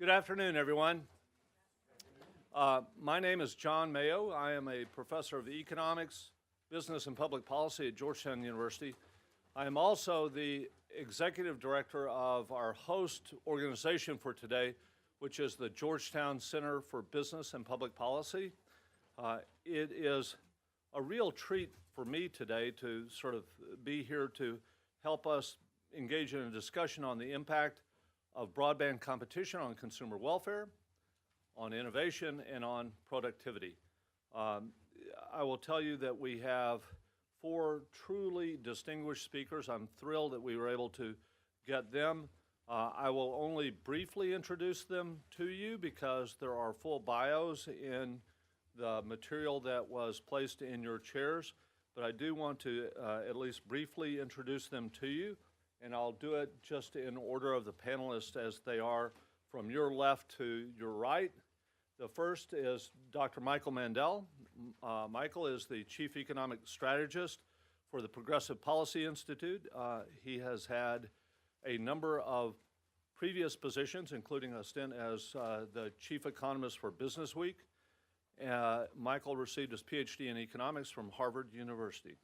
Good afternoon, everyone. My name is John Mayo. I am a professor of economics, business, and public policy at Georgetown University. I am also the executive director of our host organization for today, which is the Georgetown Center for Business and Public Policy. It is a real treat for me today to sort of be here to help us engage in a discussion on the impact of broadband competition on consumer welfare, on innovation, and on productivity. I will tell you that we have four truly distinguished speakers. I'm thrilled that we were able to get them. I will only briefly introduce them to you because there are full bios in the material that was placed in your chairs, but I do want to at least briefly introduce them to you, and I'll do it just in order of the panelists as they are from your left to your right. The first is Dr. Michael Mandel. Michael is the Chief Economic Strategist for the Progressive Policy Institute. He has had a number of previous positions, including a stint as the Chief Economist for Business Week. Michael received his PhD in economics from Harvard University.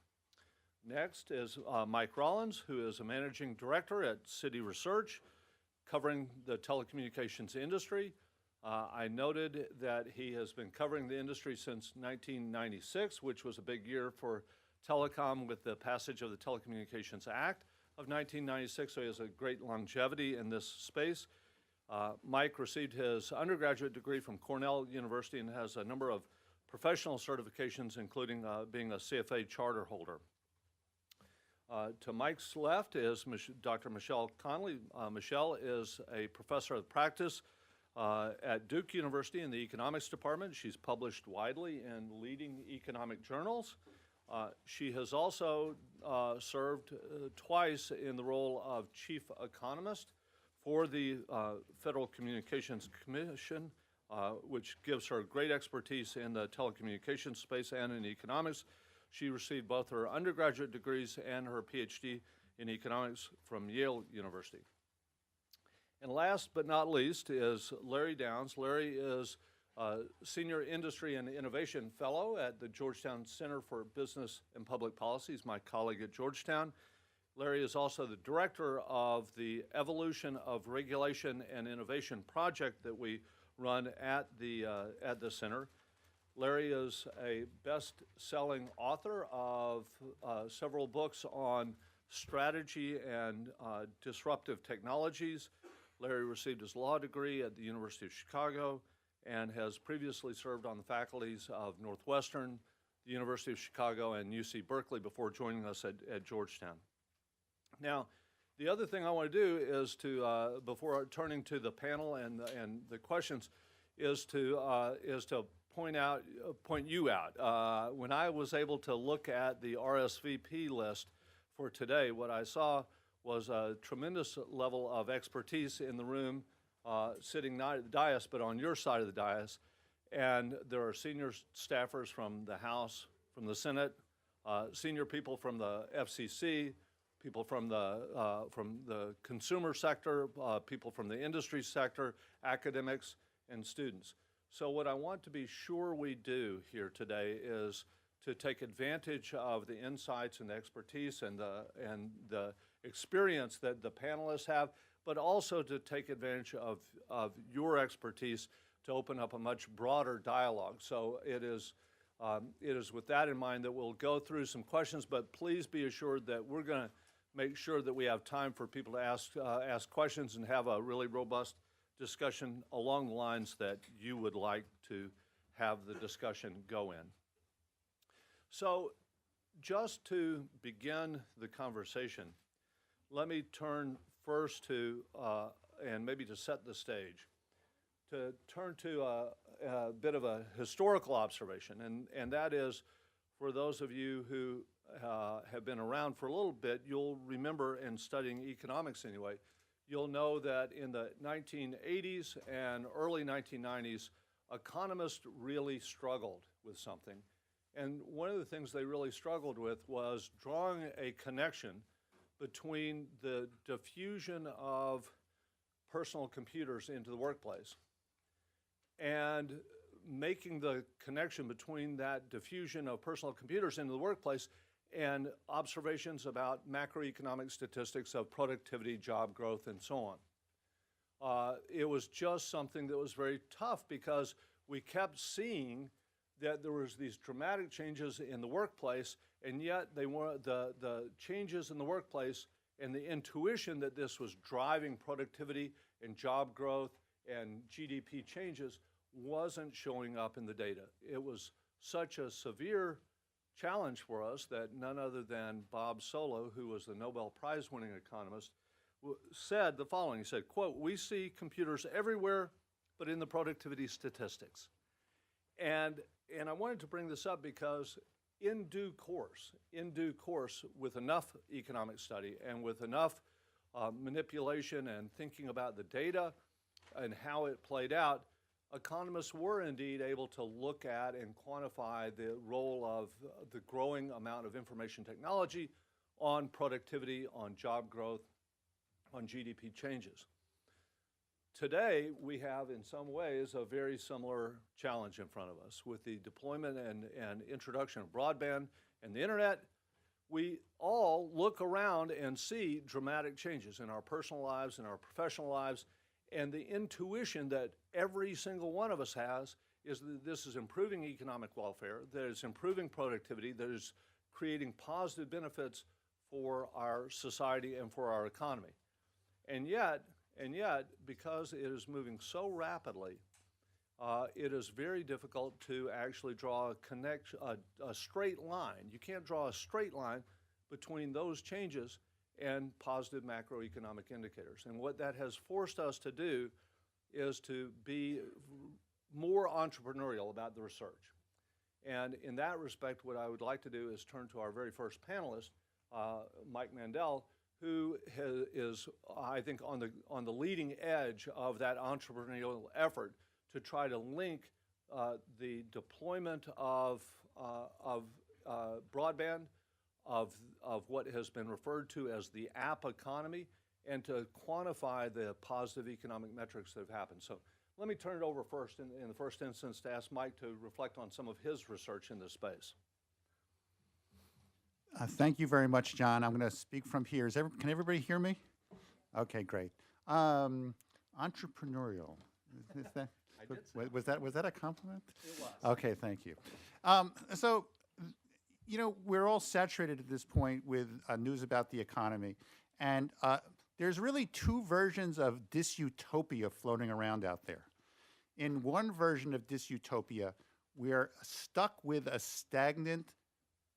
Next is Mike Rollins, who is a managing director at Citi Research, covering the telecommunications industry. I noted that he has been covering the industry since 1996, which was a big year for telecom with the passage of the Telecommunications Act of 1996, so he has a great longevity in this space. Mike received his undergraduate degree from Cornell University and has a number of professional certifications, including being a CFA charter holder. To Mike's left is Dr. Michelle Connolly. Michelle is a professor of practice at Duke University in the economics department. She's published widely in leading economic journals. She has also served twice in the role of chief economist for the Federal Communications Commission, which gives her great expertise in the telecommunications space and in economics. She received both her undergraduate degrees and her PhD in economics from Yale University. And last but not least is Larry Downs. Larry is Senior Industry and Innovation Fellow at the Georgetown Center for Business and Public Policy. He's my colleague at Georgetown. Larry is also the director of the Evolution of Regulation and Innovation project that we run at the center. Larry is a best-selling author of several books on strategy and disruptive technologies. Larry received his law degree at the University of Chicago and has previously served on the faculties of Northwestern, the University of Chicago, and UC Berkeley before joining us at Georgetown. Now, the other thing I want to do is to, before turning to the panel and the questions, is to point you out. When I was able to look at the RSVP list for today, what I saw was a tremendous level of expertise in the room, sitting not at the dais, but on your side of the dais. And there are senior staffers from the House, from the Senate, senior people from the FCC, people from the consumer sector, people from the industry sector, academics, and students. So what I want to be sure we do here today is to take advantage of the insights and the expertise and the experience that the panelists have, but also to take advantage of your expertise to open up a much broader dialogue. So it is with that in mind that we'll go through some questions, but please be assured that we're going to make sure that we have time for people to ask questions and have a really robust discussion along the lines that you would like to have the discussion go in. So just to begin the conversation, let me turn first to, and maybe to set the stage, to turn to a bit of a historical observation, and that is, for those of you who have been around for a little bit, you'll remember in studying economics anyway, you'll know that in the 1980s and early 1990s, economists really struggled with something. And one of the things they really struggled with was drawing a connection between the diffusion of personal computers into the workplace. And making the connection between that diffusion of personal computers into the workplace and observations about macroeconomic statistics of productivity, job growth, and so on. It was just something that was very tough because we kept seeing that there was these dramatic changes in the workplace, and yet they were the changes in the workplace and the intuition that this was driving productivity and job growth and GDP changes wasn't showing up in the data. It was such a severe challenge for us that none other than Bob Solow, who was the Nobel Prize-winning economist, said the following. He said, quote, "We see computers everywhere but in the productivity statistics." And I wanted to bring this up because in due course, with enough economic study and with enough manipulation and thinking about the data and how it played out, economists were indeed able to look at and quantify the role of the growing amount of information technology on productivity, on job growth, on GDP changes. Today, we have in some ways a very similar challenge in front of us. With the deployment and introduction of broadband and the internet, we all look around and see dramatic changes in our personal lives, in our professional lives, and the intuition that every single one of us has is that this is improving economic welfare, that it's improving productivity, that is creating positive benefits for our society and for our economy. And yet, because it is moving so rapidly, it is very difficult to actually draw a straight line. You can't draw a straight line between those changes and positive macroeconomic indicators. And what that has forced us to do is to be more entrepreneurial about the research. And in that respect, what I would like to do is turn to our very first panelist, Mike Mandel, who is, I think, on the leading edge of that entrepreneurial effort to try to link the deployment of broadband, of what has been referred to as the app economy, and to quantify the positive economic metrics that have happened. So let me turn it over first, in the first instance, to ask Mike to reflect on some of his research in this space. Thank you very much, John. I'm going to speak from here. Can everybody hear me? Okay, great. Entrepreneurial. Is that, was that a compliment? It was. Okay, thank you. So, you know, we're all saturated at this point with news about the economy, and there's really two versions of dysutopia floating around out there. In one version of dysutopia, we're stuck with a stagnant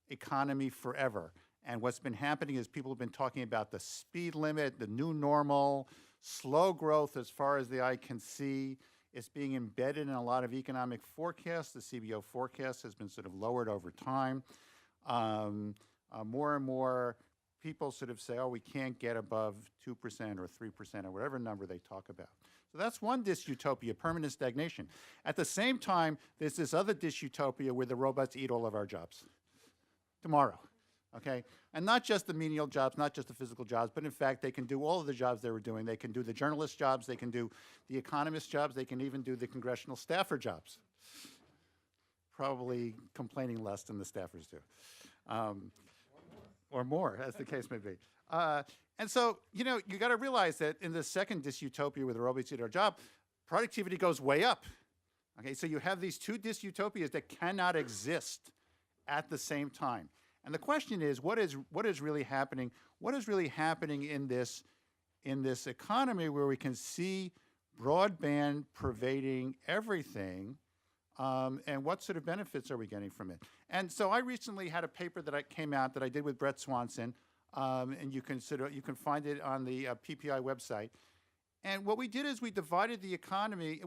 economy forever. And what's been happening is people have been talking about the speed limit, the new normal, slow growth as far as the eye can see. It's being embedded in a lot of economic forecasts. The CBO forecast has been sort of lowered over time. More and more people sort of say, oh, we can't get above 2% or 3% or whatever number they talk about. So that's one dysutopia, permanent stagnation. At the same time, there's this other dysutopia where the robots eat all of our jobs tomorrow, okay? And not just the menial jobs, not just the physical jobs, but in fact, they can do all of the jobs they were doing. They can do the journalist jobs, they can do the economist jobs, they can even do the congressional staffer jobs. Probably complaining less than the staffers do. Or more, as the case may be. And so, you know, you got to realize that in the second dysutopia where the robots eat our job, productivity goes way up. Okay, so you have these two dystopias that cannot exist at the same time. And the question is, what is really happening? What is really happening in this economy where we can see broadband pervading everything, and what sort of benefits are we getting from it? And so I recently had a paper that came out that I did with Brett Swanson, and you can find it on the PPI website. And what we did is we divided the economy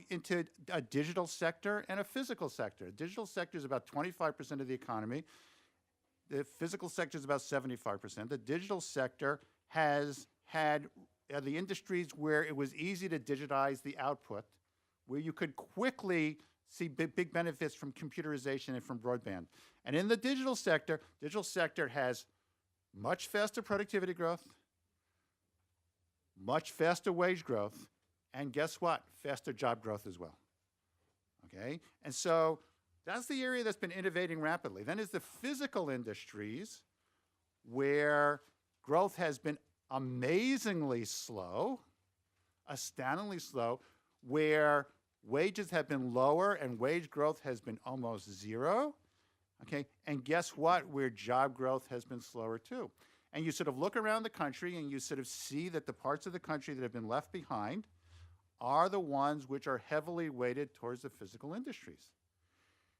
into a digital sector and a physical sector. The digital sector is about 25% of the economy. The physical sector is about 75%. The digital sector has had the industries where it was easy to digitize the output, where you could quickly see big benefits from computerization and from broadband. And in the digital sector has much faster productivity growth, much faster wage growth, and guess what? Faster job growth as well. Okay? And so that's the area that's been innovating rapidly. Then is the physical industries, where growth has been amazingly slow, astoundingly slow, where wages have been lower and wage growth has been almost zero. Okay, and guess what? Where job growth has been slower too. And you sort of look around the country and you sort of see that the parts of the country that have been left behind are the ones which are heavily weighted towards the physical industries.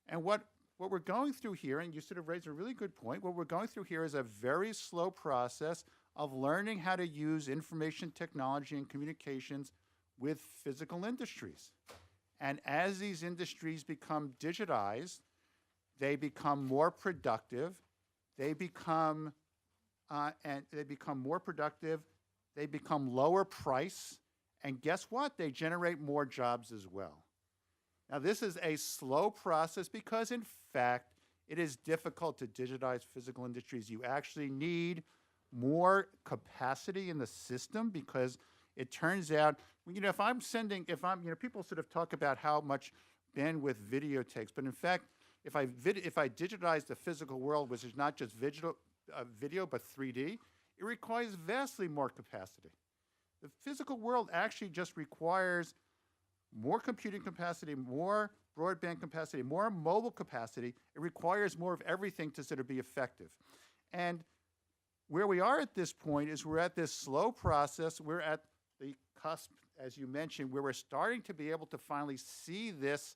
And what we're going through here, and you sort of raised a really good point, what we're going through here is a very slow process of learning how to use information technology and communications with physical industries. And as these industries become digitized, they become more productive, they become more productive, they become lower price, and guess what? They generate more jobs as well. Now, this is a slow process because, in fact, it is difficult to digitize physical industries. You actually need more capacity in the system because it turns out, people sort of talk about how much bandwidth video takes, but in fact, if I digitize the physical world, which is not just video, but 3D, it requires vastly more capacity. The physical world actually just requires more computing capacity, more broadband capacity, more mobile capacity. It requires more of everything to sort of be effective. And where we are at this point is we're at this slow process. We're at the cusp, as you mentioned, where we're starting to be able to finally see this,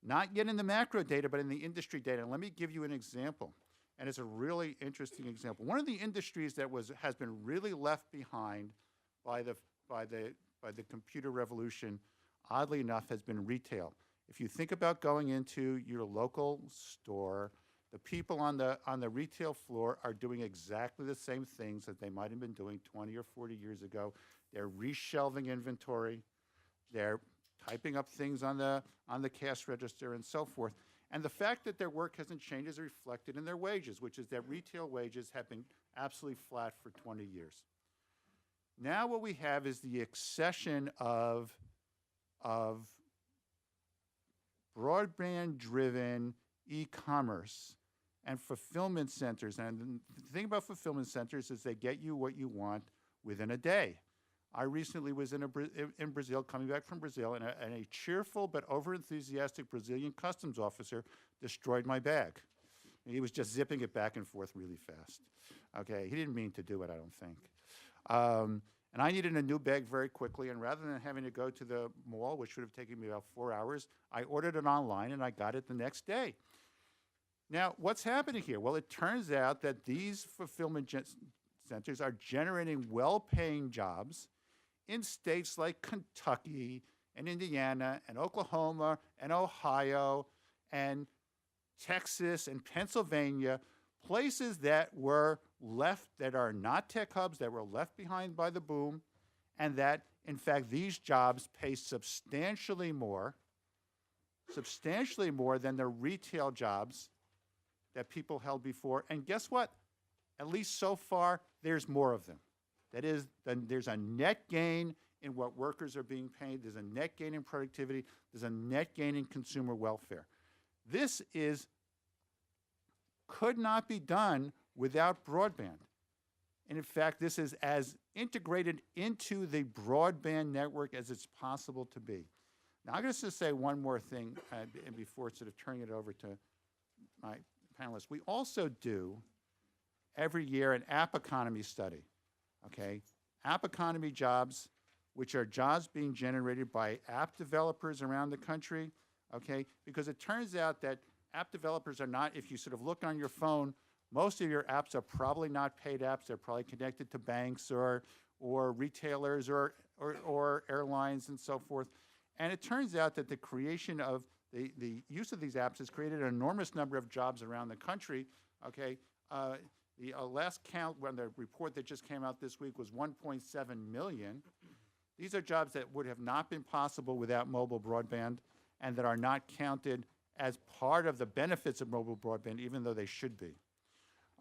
not yet in the macro data, but in the industry data. And let me give you an example. And it's a really interesting example. One of the industries that has been really left behind by the computer revolution, oddly enough, has been retail. If you think about going into your local store, the people on the retail floor are doing exactly the same things that they might have been doing 20 or 40 years ago. They're reshelving inventory. They're typing up things on the cash register and so forth. And the fact that their work hasn't changed is reflected in their wages, which is that retail wages have been absolutely flat for 20 years. Now what we have is the accession of broadband-driven e-commerce and fulfillment centers. And the thing about fulfillment centers is they get you what you want within a day. I recently was in Brazil, coming back from Brazil, and a cheerful but over-enthusiastic Brazilian customs officer destroyed my bag. He was just zipping it back and forth really fast. Okay, he didn't mean to do it, I don't think. And I needed a new bag very quickly, and rather than having to go to the mall, which would have taken me about 4 hours, I ordered it online, and I got it the next day. Now, what's happening here? Well, it turns out that these fulfillment centers are generating well-paying jobs in states like Kentucky and Indiana and Oklahoma and Ohio and Texas and Pennsylvania, places that were left, that are not tech hubs, that were left behind by the boom, and that, in fact, these jobs pay substantially more than the retail jobs that people held before. And guess what? At least so far, there's more of them. That is, there's a net gain in what workers are being paid. There's a net gain in productivity. There's a net gain in consumer welfare. This could not be done without broadband. And in fact, this is as integrated into the broadband network as it's possible to be. Now, I'm going to just say one more thing and before sort of turning it over to my panelists. We also do every year an app economy study. Okay, app economy jobs, which are jobs being generated by app developers around the country, okay, because it turns out that app developers are not, if you sort of look on your phone, most of your apps are probably not paid apps. They're probably connected to banks or retailers or airlines and so forth. And it turns out that the creation of the use of these apps has created an enormous number of jobs around the country, okay. The last count, when the report that just came out this week, was 1.7 million. These are jobs that would have not been possible without mobile broadband and that are not counted as part of the benefits of mobile broadband, even though they should be.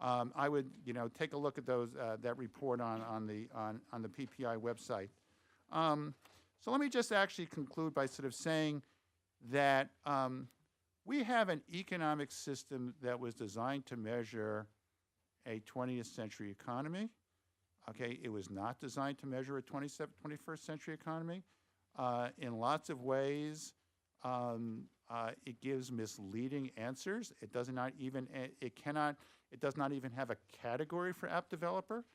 I would, take a look at those that report on the PPI website. So let me just actually conclude by sort of saying that we have an economic system that was designed to measure a 20th century economy. Okay, it was not designed to measure a 21st century economy. In lots of ways, it gives misleading answers. It does not even have a category for app developer.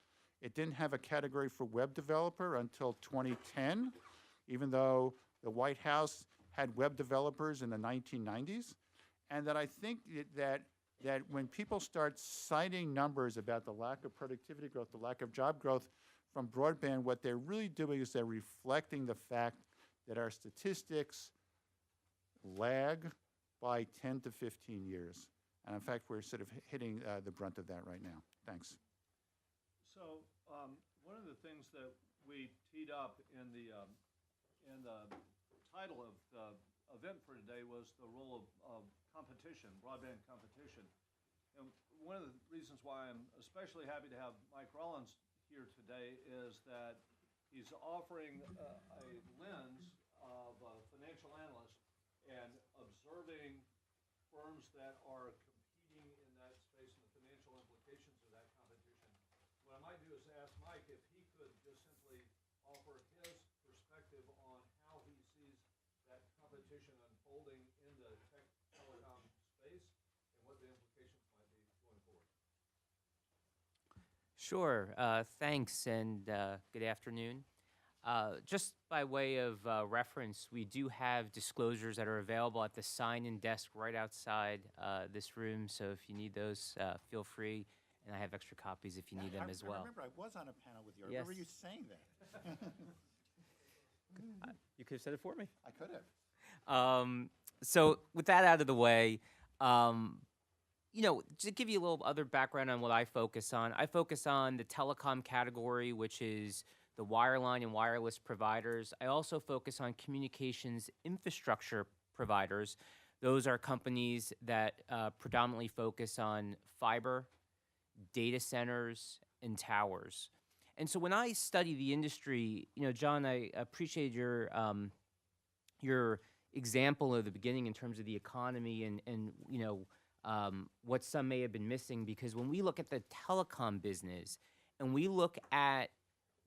It didn't have a category for web developer until 2010, even though the White House had web developers in the 1990s. And that I think that when people start citing numbers about the lack of productivity growth, the lack of job growth from broadband, what they're really doing is they're reflecting the fact that our statistics lag by 10 to 15 years. And in fact, we're sort of hitting the brunt of that right now. Thanks. So one of the things that we teed up in the title of the event for today was the role of competition, broadband competition. And one of the reasons why I'm especially happy to have Mike Rollins here today is that he's offering a lens of a financial analyst and observing firms that are competing in that space and the financial implications of that competition. What I might do is ask Mike if he could just simply offer his perspective on how he sees that competition unfolding in the telecom space and what the implications might be going forward. Sure. Thanks, and good afternoon. Just by way of reference, we do have disclosures that are available at the sign-in desk right outside this room. So if you need those, feel free. And I have extra copies if you need them as well. I remember I was on a panel with you. I Yes. remember you saying that. You could have said it for me. I could have. So with that out of the way, to give you a little other background on what I focus on the telecom category, which is the wireline and wireless providers. I also focus on communications infrastructure providers. Those are companies that predominantly focus on fiber, data centers, and towers. And so when I study the industry, John, I appreciate your example of the beginning in terms of the economy and what some may have been missing, because when we look at the telecom business and we look at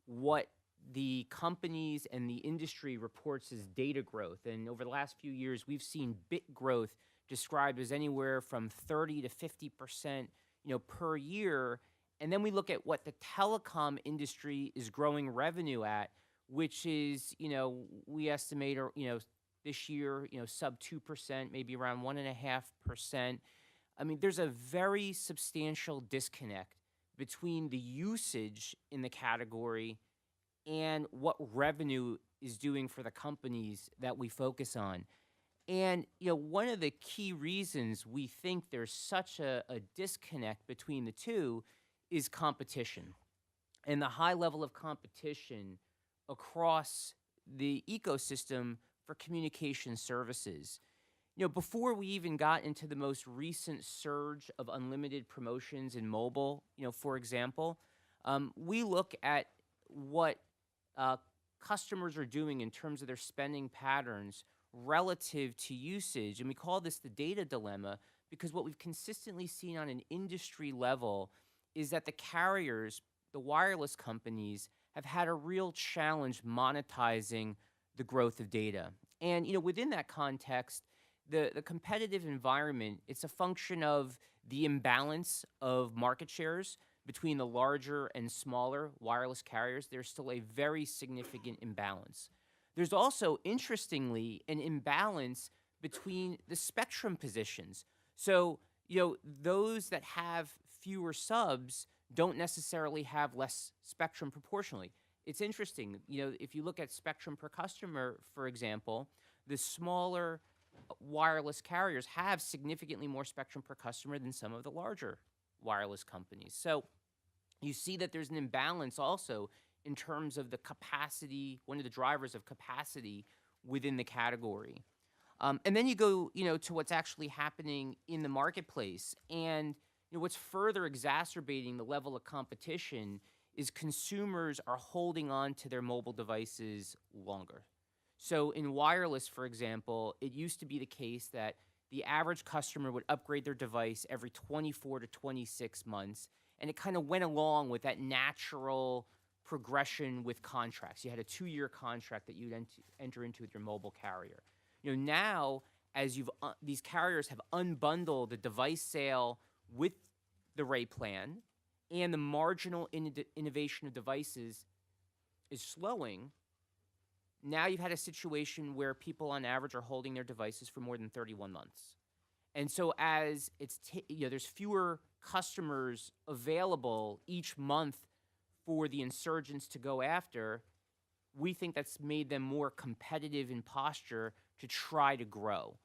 what the companies and the industry reports as data growth, and over the last few years we've seen bit growth described as anywhere from 30 to 50%, per year. And then we look at what the telecom industry is growing revenue at, which is, we estimate, this year, sub 2%, maybe around 1.5%. I mean, there's a very substantial disconnect between the usage in the category and what revenue is doing for the companies that we focus on. And, one of the key reasons we think there's such a disconnect between the two is competition and the high level of competition across the ecosystem for communication services. Before we even got into the most recent surge of unlimited promotions in mobile, for example, we look at what customers are doing in terms of their spending patterns relative to usage. And we call this the data dilemma, because what we've consistently seen on an industry level is that the carriers, the wireless companies, have had a real challenge monetizing the growth of data. And, within that context, the competitive environment, it's a function of the imbalance of market shares between the larger and smaller wireless carriers. There's still a very significant imbalance. There's also, interestingly, an imbalance between the spectrum positions. So, those that have fewer subs don't necessarily have less spectrum proportionally. It's interesting, if you look at spectrum per customer, for example, the smaller wireless carriers have significantly more spectrum per customer than some of the larger wireless companies. So you see that there's an imbalance also in terms of the capacity, one of the drivers of capacity within the category. And then you go, to what's actually happening in the marketplace. And, what's further exacerbating the level of competition is consumers are holding on to their mobile devices longer. So in wireless, for example, it used to be the case that the average customer would upgrade their device every 24 to 26 months, and it kind of went along with that natural progression with contracts. You had a 2-year contract that you'd enter into with your mobile carrier. Now, as these carriers have unbundled the device sale with the Ray plan, and the marginal innovation of devices is slowing, now you've had a situation where people on average are holding their devices for more than 31 months. And so as there's fewer customers available each month for the insurgents to go after, we think that's made them more competitive in posture to try to grow.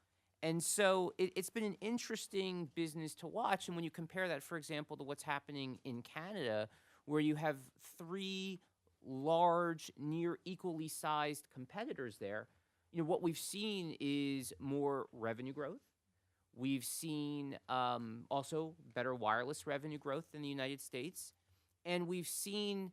And so it's been an interesting business to watch. And when you compare that, for example, to what's happening in Canada, where you have 3 large, near equally sized competitors there, what we've seen is more revenue growth. We've seen also better wireless revenue growth in the United States. And we've seen,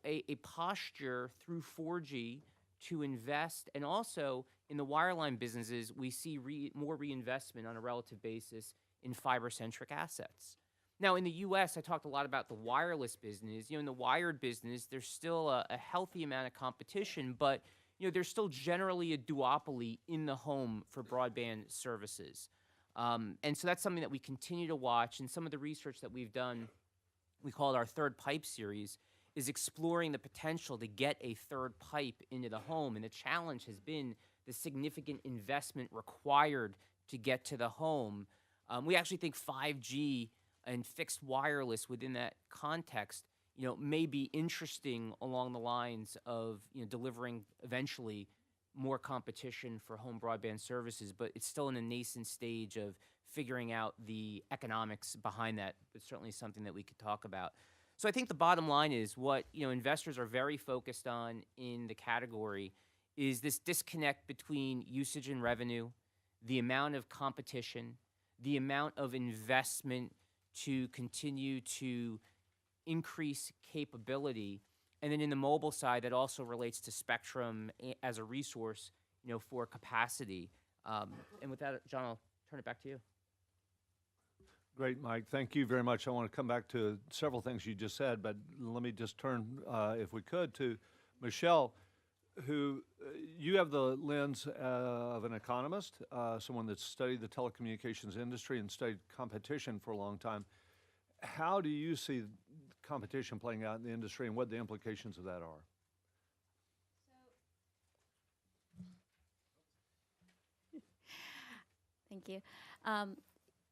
a posture through 4G to invest, and also in the wireline businesses, we see more reinvestment on a relative basis in fiber-centric assets. Now, in the U.S., I talked a lot about the wireless business. In the wired business, there's still a healthy amount of competition, but there's still generally a duopoly in the home for broadband services. And so that's something that we continue to watch, and some of the research that we've done, we call it our third pipe series, is exploring the potential to get a third pipe into the home. And the challenge has been the significant investment required to get to the home. We actually think 5G and fixed wireless within that context, may be interesting along the lines of, delivering eventually more competition for home broadband services, but it's still in a nascent stage of figuring out the economics behind that. But certainly something that we could talk about. So I think the bottom line is what investors are very focused on in the category is this disconnect between usage and revenue, the amount of competition, the amount of investment to continue to increase capability, and then in the mobile side, that also relates to spectrum as a resource, for capacity. And with that, John, I'll turn it back to you. Great, Mike. Thank you very much. I want to come back to several things you just said, but let me just turn, if we could, to Michelle, who you have the lens of an economist, someone that's studied the telecommunications industry and studied competition for a long time. How do you see competition playing out in the industry, and what the implications of that are? Thank you.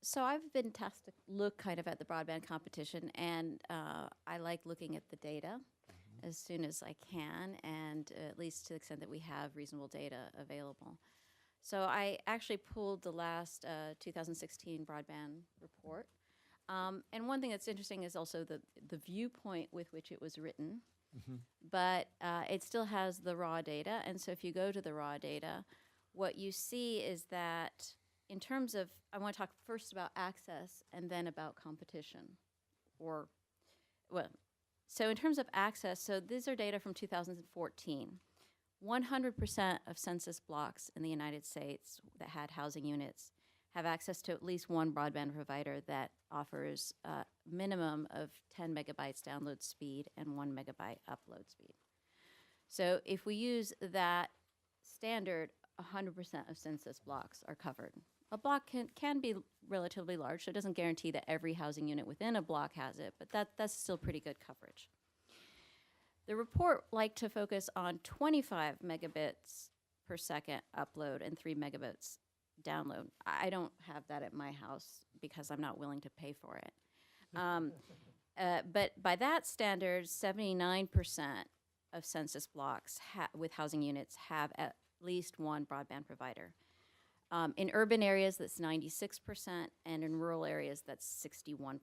So I've been tasked to look kind of at the broadband competition, and I like looking at the data as soon as I can, and at least to the extent that we have reasonable data available. So I actually pulled the last 2016 broadband report. And one thing that's interesting is also the viewpoint with which it was written, but it still has the raw data. And so if you go to the raw data, what you see is that in terms of, I want to talk first about access and then about competition. So in terms of access, so these are data from 2014. 100% of census blocks in the United States that had housing units have access to at least one broadband provider that offers a minimum of 10 megabytes download speed and 1 megabyte upload speed. So if we use that standard, 100% of census blocks are covered. A block can be relatively large, so it doesn't guarantee that every housing unit within a block has it, but that's still pretty good coverage. The report liked to focus on 25 megabits per second upload and 3 megabits download. I don't have that at my house because I'm not willing to pay for it. But by that standard, 79% of census blocks with housing units have at least one broadband provider. In urban areas, that's 96%, and in rural areas, that's 61%.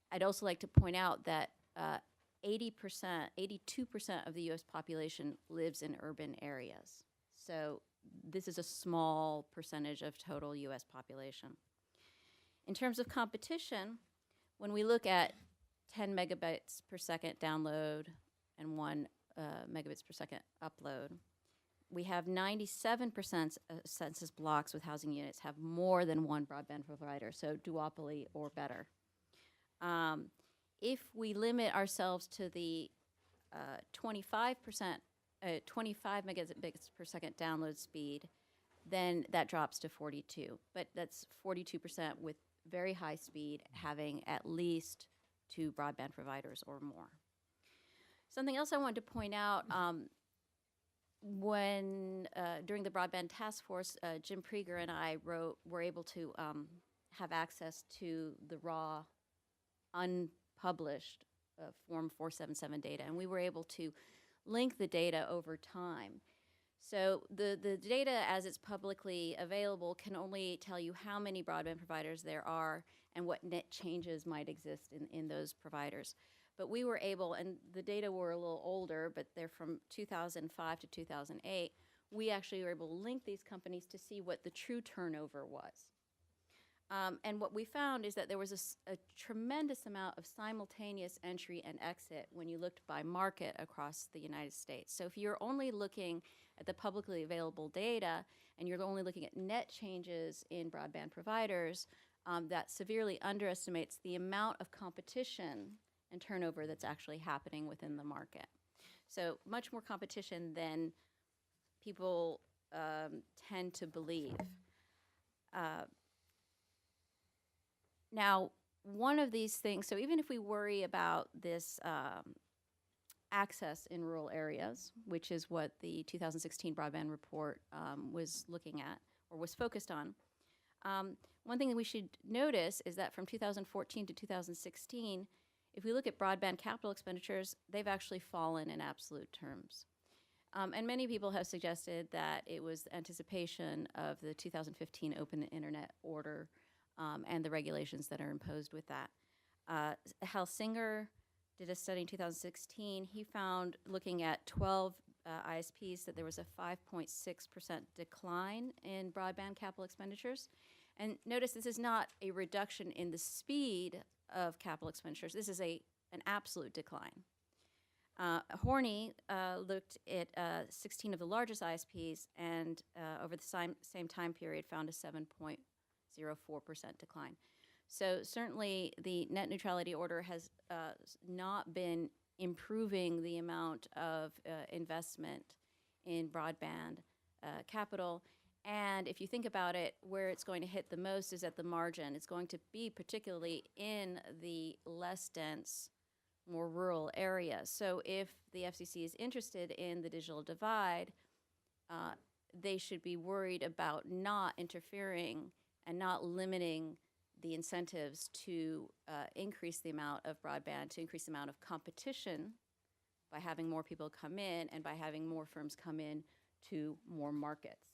I'd also like to point out that 82% of the U.S. population lives in urban areas. So this is a small percentage of total U.S. population. In terms of competition, when we look at 10 megabits per second download and 1 megabits per second upload, we have 97% of census blocks with housing units have more than one broadband provider, so duopoly or better. If we limit ourselves to the 25 megabits per second download speed, then that drops to 42. But that's 42% with very high speed, having at least 2 broadband providers or more. Something else I wanted to point out, during the Broadband Task Force, Jim Prieger and I were able to have access to the raw, unpublished Form 477 data, and we were able to link the data over time. So the data as it's publicly available can only tell you how many broadband providers there are and what net changes might exist in those providers. But we were able, and the data were a little older, but they're from 2005 to 2008, we actually were able to link these companies to see what the true turnover was. And what we found is that there was a tremendous amount of simultaneous entry and exit when you looked by market across the United States. So if you're only looking at the publicly available data and you're only looking at net changes in broadband providers, that severely underestimates the amount of competition and turnover that's actually happening within the market. So much more competition than people tend to believe. Now, one of these things, so even if we worry about this access in rural areas, which is what the 2016 broadband report was looking at or was focused on, one thing that we should notice is that from 2014 to 2016, if we look at broadband capital expenditures, they've actually fallen in absolute terms. And many people have suggested that it was anticipation of the 2015 Open Internet Order and the regulations that are imposed with that. Hal Singer did a study in 2016. He found, looking at 12 ISPs, that there was a 5.6% decline in broadband capital expenditures. And notice this is not a reduction in the speed of capital expenditures. This is an absolute decline. Horney looked at 16 of the largest ISPs and over the same time period found a 7.04% decline. So certainly the net neutrality order has not been improving the amount of investment in broadband capital. And if you think about it, where it's going to hit the most is at the margin. It's going to be particularly in the less dense, more rural areas. So if the FCC is interested in the digital divide, they should be worried about not interfering and not limiting the incentives to increase the amount of broadband, to increase the amount of competition by having more people come in and by having more firms come in to more markets.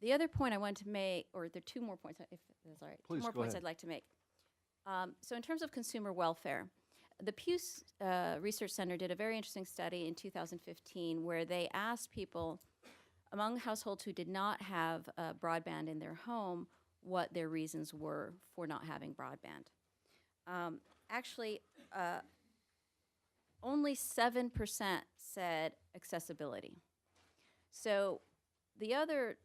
The other point I want to make, or there are 2 more points, if that's all right. Please, 2 more go points ahead. I'd like to make. So in terms of consumer welfare, the Pew Research Center did a very interesting study in 2015 where they asked people among households who did not have broadband in their home what their reasons were for not having broadband. Actually, only 7% said accessibility. So the other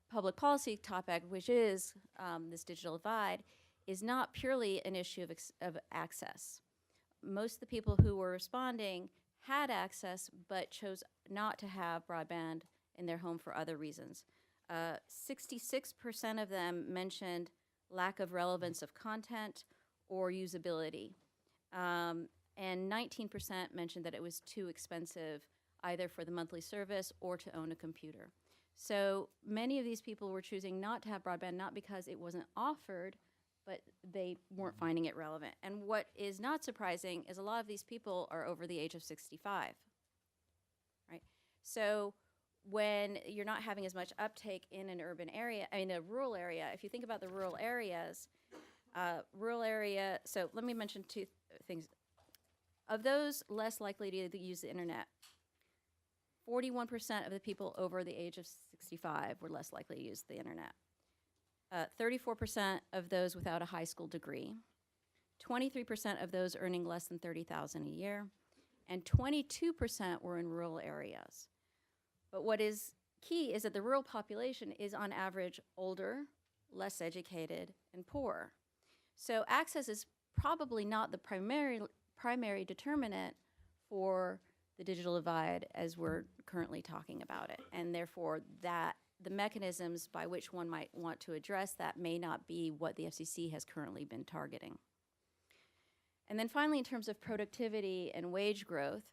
public policy topic, which is this digital divide, is not purely an issue of access. Most of the people who were responding had access but chose not to have broadband in their home for other reasons. 66% of them mentioned lack of relevance of content or usability. And 19% mentioned that it was too expensive either for the monthly service or to own a computer. So many of these people were choosing not to have broadband, not because it wasn't offered, but they weren't finding it relevant. And what is not surprising is a lot of these people are over the age of 65, right? So when you're not having as much uptake in an urban area, in a rural area, if you think about the rural areas, so let me mention 2 things. Of those less likely to use the internet, 41% of the people over the age of 65 were less likely to use the internet. 34% of those without a high school degree. 23% of those earning less than $30,000 a year. And 22% were in rural areas. But what is key is that the rural population is on average older, less educated, and poor. So access is probably not the primary determinant for the digital divide as we're currently talking about it. And therefore, that the mechanisms by which one might want to address that may not be what the FCC has currently been targeting. And then finally, in terms of productivity and wage growth,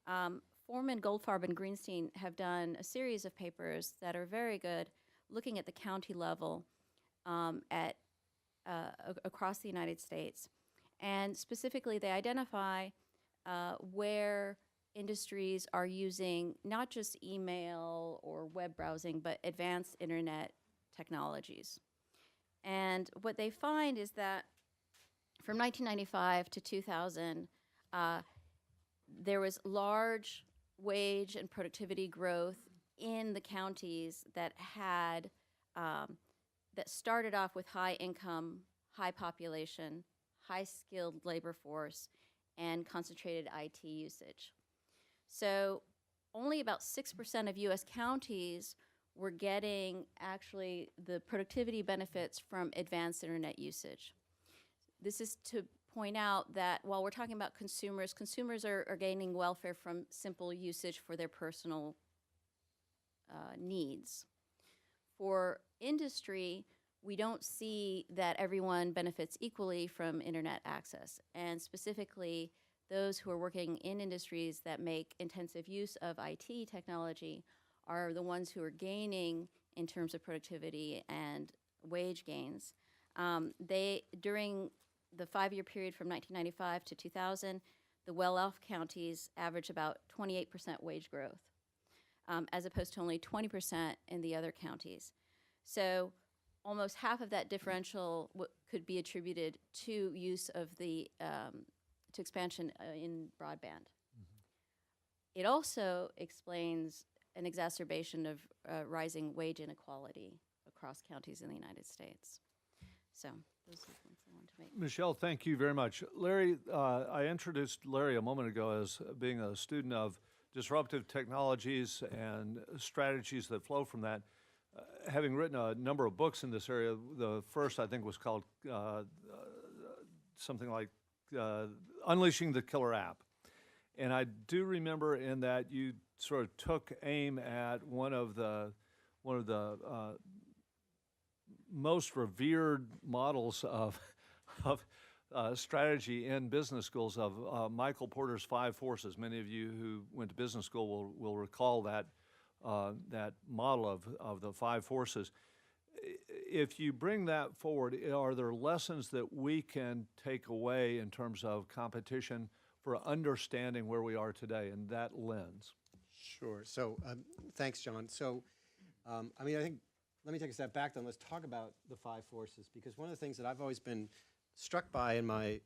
Foreman, Goldfarb, and Greenstein have done a series of papers that are very good, looking at the county level across the United States. And specifically, they identify where industries are using not just email or web browsing, but advanced internet technologies. And what they find is that from 1995 to 2000, there was large wage and productivity growth in the counties that had, that started off with high income, high population, high skilled labor force, and concentrated IT usage. So only about 6% of US counties were getting actually the productivity benefits from advanced internet usage. This is to point out that while we're talking about consumers, consumers are gaining welfare from simple usage for their personal needs. For industry, we don't see that everyone benefits equally from internet access, and specifically those who are working in industries that make intensive use of IT technology are the ones who are gaining in terms of productivity and wage gains. During the 5-year period from 1995 to 2000, the well-off counties average about 28% wage growth, as opposed to only 20% in the other counties. So almost half of that differential could be attributed to use of the to expansion in broadband. It also explains an exacerbation of rising wage inequality across counties in the United States. So those are the points I wanted to make. Michelle, thank you very much. Larry, I introduced Larry a moment ago as being a student of disruptive technologies and strategies that flow from that. Having written a number of books in this area, the first I think was called something like Unleashing the Killer App. And I do remember in that you sort of took aim at one of the most revered models of strategy in business schools of Michael Porter's 5 Forces. Many of you who went to business school will recall that that model of the 5 forces. If you bring that forward, are there lessons that we can take away in terms of competition for understanding where we are today in that lens? Sure. So thanks, John. So, I mean, I think, let me take a step back then. Let's talk about the 5 forces, because one of the things that I've always been struck by in my,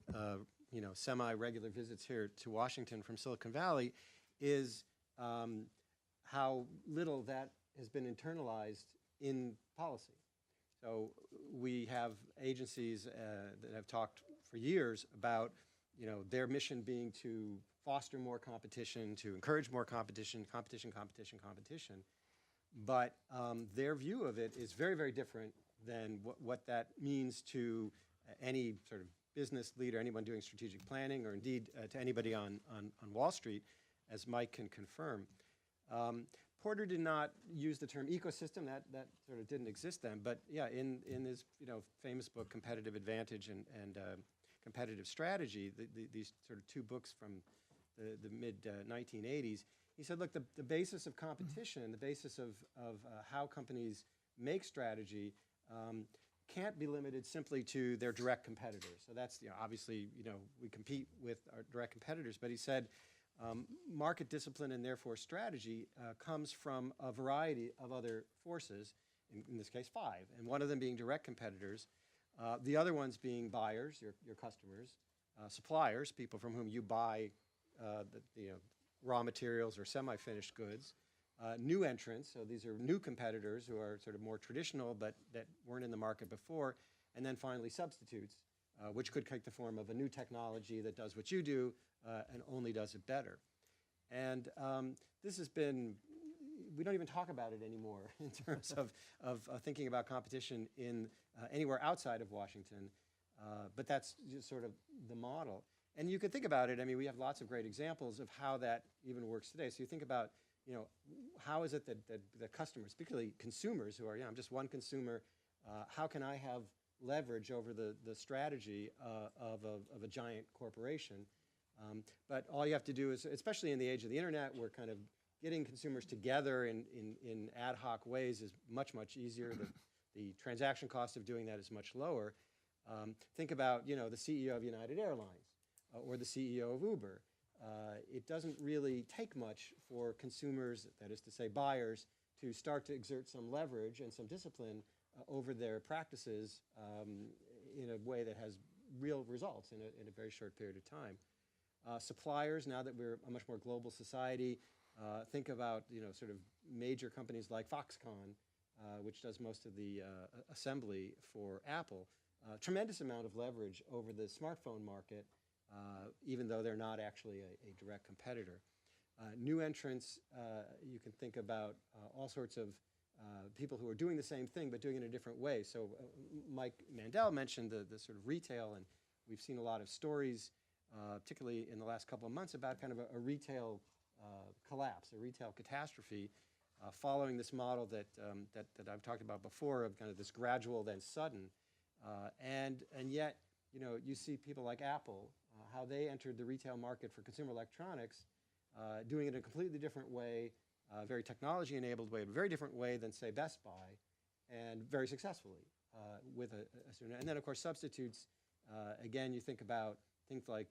semi-regular visits here to Washington from Silicon Valley is how little that has been internalized in policy. So we have agencies that have talked for years about, their mission being to foster more competition, to encourage more competition. But their view of it is very, very different than what that means to any sort of business leader, anyone doing strategic planning, or indeed to anybody on Wall Street, as Mike can confirm. Porter did not use the term ecosystem. That sort of didn't exist then. But yeah, in his famous book, Competitive Advantage and Competitive Strategy, these sort of 2 books from the mid-1980s, he said, look, the basis of competition, the basis of how companies make strategy can't be limited simply to their direct competitors. So that's, obviously, we compete with our direct competitors. But he said, market discipline and therefore strategy comes from a variety of other forces, in this case 5, and one of them being direct competitors, the other ones being buyers, your customers, suppliers, people from whom you buy the raw materials or semi-finished goods, new entrants, so these are new competitors who are sort of more traditional but that weren't in the market before, and then finally substitutes, which could take the form of a new technology that does what you do and only does it better. And this has been, we don't even talk about it anymore in terms of thinking about competition in anywhere outside of Washington, but that's just sort of the model. And you could think about it, I mean, we have lots of great examples of how that even works today. So you think about, you know, how is it that the customers, particularly consumers who are, I'm just one consumer, how can I have leverage over the strategy of a giant corporation? But all you have to do is, especially in the age of the internet, we're kind of getting consumers together in ad hoc ways is much, much easier. The transaction cost of doing that is much lower. Think about, the CEO of United Airlines or the CEO of Uber. It doesn't really take much for consumers, that is to say buyers, to start to exert some leverage and some discipline over their practices in a way that has real results in a very short period of time. Suppliers, now that we're a much more global society, think about sort of major companies like Foxconn, which does most of the assembly for Apple. Tremendous amount of leverage over the smartphone market, even though they're not actually a direct competitor. New entrants, you can think about all sorts of people who are doing the same thing but doing it in a different way. So Mike Mandel mentioned the sort of retail, and we've seen a lot of stories, particularly in the last couple of months, about kind of a retail collapse, a retail catastrophe, following this model that I've talked about before of kind of this gradual then sudden. And yet, you see people like Apple, how they entered the retail market for consumer electronics, doing it in a completely different way, very technology-enabled way, a very different way than, say, Best Buy, and very successfully with a student. And then, of course, substitutes. Again, you think about things like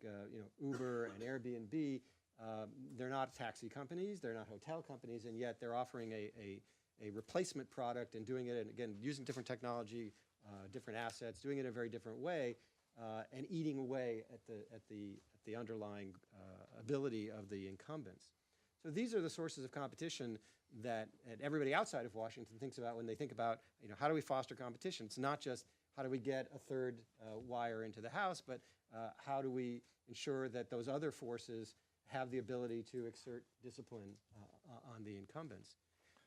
Uber and Airbnb. They're not taxi companies, they're not hotel companies, and yet they're offering a replacement product and doing it, and again, using different technology, different assets, doing it in a very different way, and eating away at the underlying ability of the incumbents. So these are the sources of competition that everybody outside of Washington thinks about when they think about, how do we foster competition? It's not just how do we get a third wire into the house, but how do we ensure that those other forces have the ability to exert discipline on the incumbents.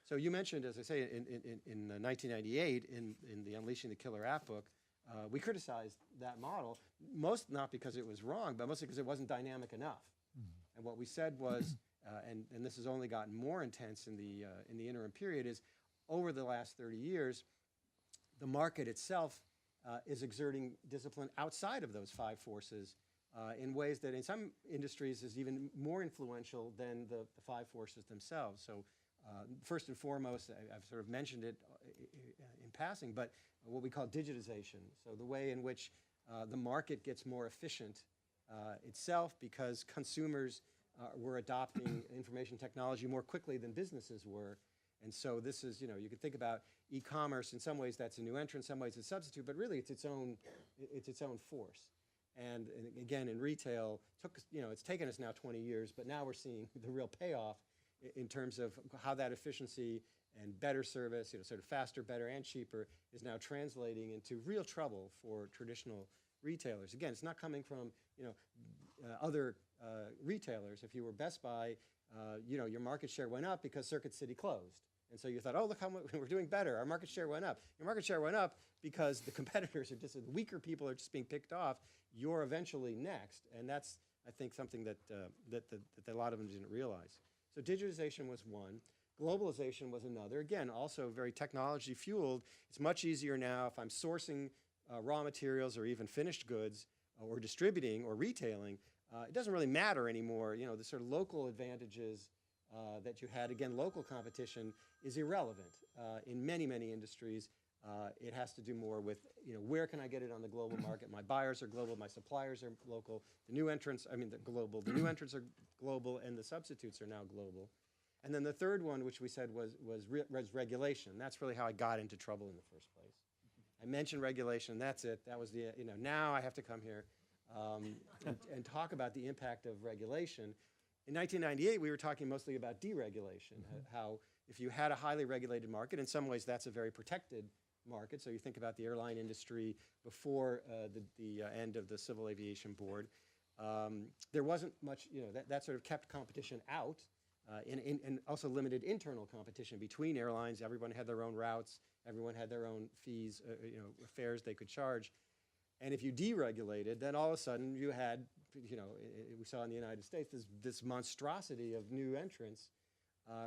So you mentioned, as I say, in 1998, in the Unleashing the Killer App book, we criticized that model, most not because it was wrong, but mostly because it wasn't dynamic enough. Mm-hmm. And what we said was, and this has only gotten more intense in the interim period, is over the last 30 years, the market itself is exerting discipline outside of those five forces in ways that in some industries is even more influential than the five forces themselves. So first and foremost, I've sort of mentioned it in passing, but what we call digitization. So the way in which the market gets more efficient itself because consumers were adopting information technology more quickly than businesses were. And so this is, you can think about e-commerce. In some ways that's a new entrant, in some ways it's a substitute, but really it's its own force. And again, in retail, it's taken us now 20 years, but now we're seeing the real payoff in terms of how that efficiency and better service, sort of faster, better, and cheaper, is now translating into real trouble for traditional retailers. Again, it's not coming from other retailers. If you were Best Buy, your market share went up because Circuit City closed. And so you thought, oh, look how much we're doing better. Our market share went up. Your market share went up because the competitors are just, the weaker people are just being picked off. You're eventually next. And that's, I think, something that a lot of them didn't realize. So digitization was one. Globalization was another. Again, also very technology fueled. It's much easier now if I'm sourcing raw materials or even finished goods or distributing or retailing. It doesn't really matter anymore. The sort of local advantages that you had, again, local competition is irrelevant. In many, many industries, it has to do more with, where can I get it on the global market? My buyers are global, my suppliers are local. The new entrants, they're global. The new entrants are global, and the substitutes are now global. And then the third one, which we said was regulation. That's really how I got into trouble in the first place. I mentioned regulation, that's it. That was the, now I have to come here and talk about the impact of regulation. In 1998, we were talking mostly about deregulation, how if you had a highly regulated market, in some ways that's a very protected market. So you think about the airline industry before the end of the Civil Aviation Board. There wasn't much, that sort of kept competition out and also limited internal competition between airlines. Everyone had their own routes. Everyone had their own fees, fares they could charge. And if you deregulated, then all of a sudden you had, we saw in the United States this monstrosity of new entrants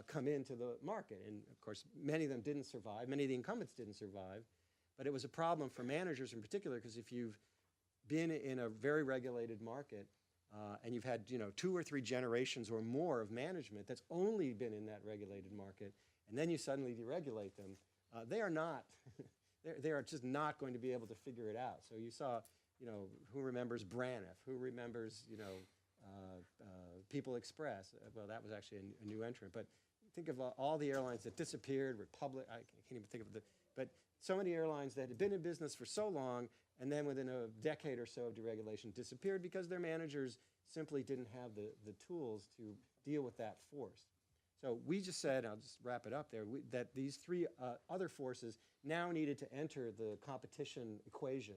come into the market. And of course, many of them didn't survive. Many of the incumbents didn't survive. But it was a problem for managers in particular, because if you've been in a very regulated market and you've had 2 or 3 generations or more of management that's only been in that regulated market, and then you suddenly deregulate them, they are not, they are just not going to be able to figure it out. So you saw, who remembers Braniff? Who remembers, People Express? Well, that was actually a new entrant. But think of all the airlines that disappeared. Republic, I can't even think of but so many airlines that had been in business for so long, and then within a decade or so of deregulation disappeared because their managers simply didn't have the tools to deal with that force. So we just said, I'll just wrap it up there, that these 3 other forces now needed to enter the competition equation.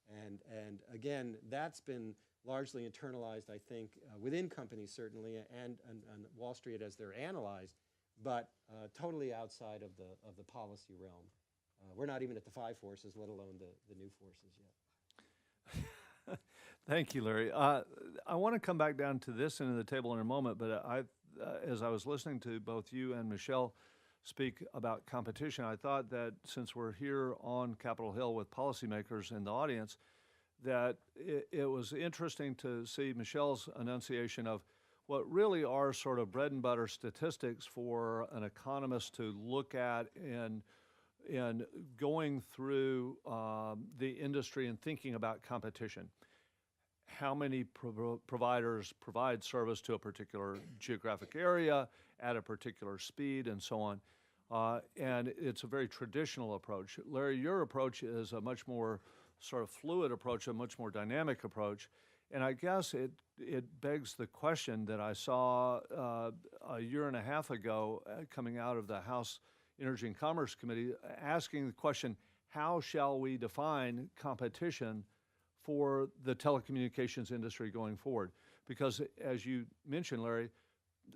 And again, that's been largely internalized, I think, within companies certainly, and on Wall Street as they're analyzed, but totally outside of the policy realm. We're not even at the 5 forces, let alone the new forces yet. Thank you, Larry. I want to come back down to this end of the table in a moment, but as I was listening to both you and Michelle speak about competition, I thought that since we're here on Capitol Hill with policymakers in the audience, that it was interesting to see Michelle's enunciation of what really are sort of bread and butter statistics for an economist to look at in going through the industry and thinking about competition. How many providers provide service to a particular geographic area at a particular speed and so on. And it's a very traditional approach. Larry, your approach is a much more sort of fluid approach, a much more dynamic approach. And I guess it begs the question that I saw a year and a half ago coming out of the House Energy and Commerce Committee, asking the question, how shall we define competition for the telecommunications industry going forward? Because as you mentioned, Larry,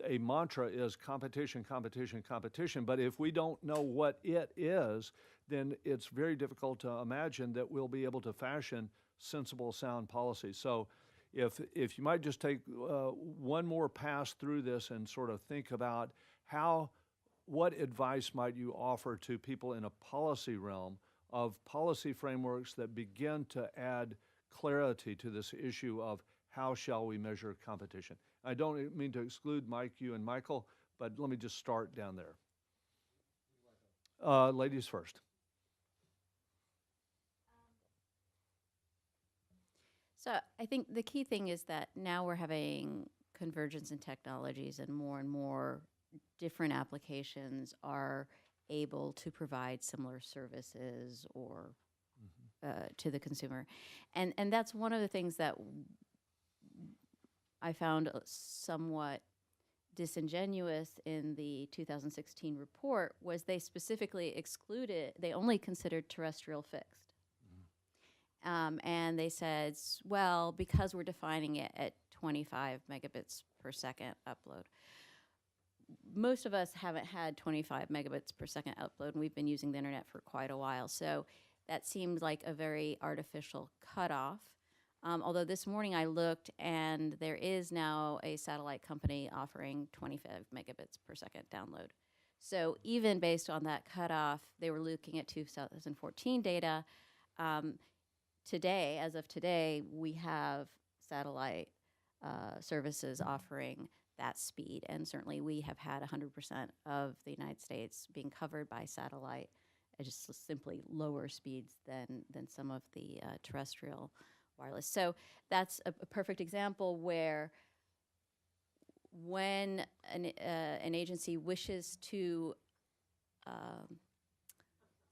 a mantra is competition, competition, competition. But if we don't know what it is, then it's very difficult to imagine that we'll be able to fashion sensible, sound policy. So if you might just take one more pass through this and sort of think about what advice might you offer to people in a policy realm of policy frameworks that begin to add clarity to this issue of how shall we measure competition. I don't mean to exclude Mike, you, and Michael, but let me just start down there. Ladies first. So I think the key thing is that now we're having convergence in technologies, and more different applications are able to provide similar services or to the consumer. And that's one of the things that I found somewhat disingenuous in the 2016 report was they specifically they only considered terrestrial fixed. And they said, well, because we're defining it at 25 megabits per second upload. Most of us haven't had 25 megabits per second upload, and we've been using the internet for quite a while. So that seemed like a very artificial cutoff. Although this morning I looked, and there is now a satellite company offering 25 megabits per second download. So even based on that cutoff, they were looking at 2014 data. Today, as of today, we have satellite services offering that speed, and certainly we have had 100% of the United States being covered by satellite, just simply lower speeds than some of the terrestrial wireless. So that's a perfect example where when an agency wishes to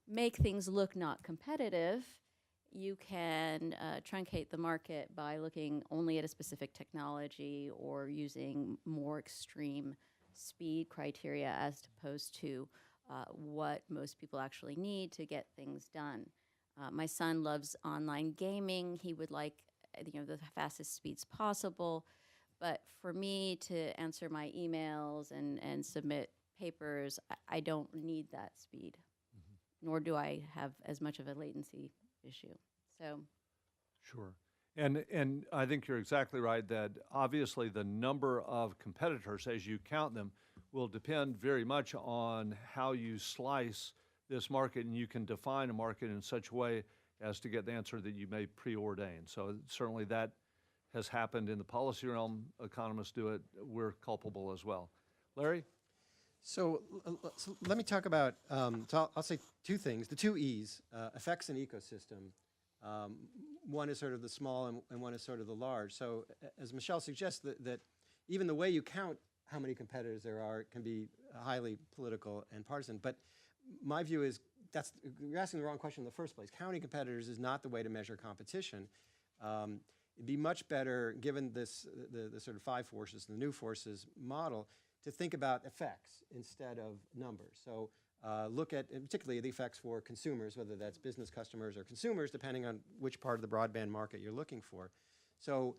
make things look not competitive, you can truncate the market by looking only at a specific technology or using more extreme speed criteria as opposed to what most people actually need to get things done. My son loves online gaming. He would like, the fastest speeds possible. But for me to answer my emails and submit papers, I don't need that speed, nor do I have as much of a latency issue. So, Sure. And I think you're exactly right that obviously the number of competitors, as you count them, will depend very much on how you slice this market, and you can define a market in such a way as to get the answer that you may preordain. So certainly that has happened in the policy realm. Economists do it. We're culpable as well. Larry? So let me talk about, I'll say two things, the two E's, effects and ecosystem. One is sort of the small and one is sort of the large. So as Michelle suggests, that even the way you count how many competitors there are can be highly political and partisan. But my view is you're asking the wrong question in the first place. Counting competitors is not the way to measure competition. It'd be much better, given the sort of five forces, the new forces model, to think about effects instead of numbers. So look at, and particularly the effects for consumers, whether that's business customers or consumers, depending on which part of the broadband market you're looking for. So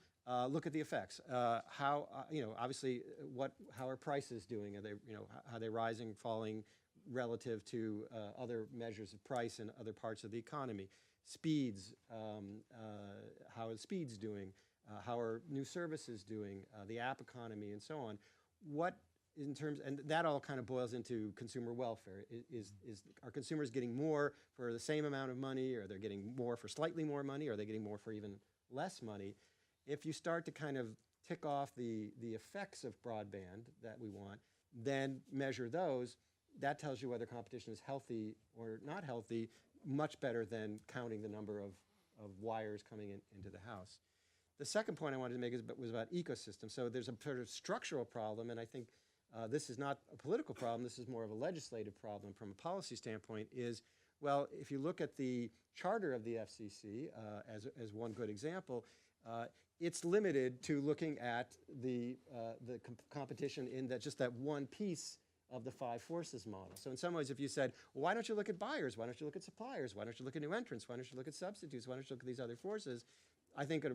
look at the effects. Obviously, how are prices doing? Are they, how are they rising, falling relative to other measures of price in other parts of the economy? Speeds, how are speeds doing? How are new services doing? The app economy and so on. And that all kind of boils into consumer welfare. Are consumers getting more for the same amount of money, or they're getting more for slightly more money, or are they getting more for even less money? If you start to kind of tick off the effects of broadband that we want, then measure those, that tells you whether competition is healthy or not healthy, much better than counting the number of wires coming into the house. The second point I wanted to make was about ecosystem. So there's a sort of structural problem, and I think this is not a political problem, this is more of a legislative problem from a policy standpoint, well, if you look at the charter of the FCC as one good example, it's limited to looking at the competition in just that one piece of the five forces model. So in some ways, if you said, well, why don't you look at buyers? Why don't you look at suppliers? Why don't you look at new entrants? Why don't you look at substitutes? Why don't you look at these other forces? I think a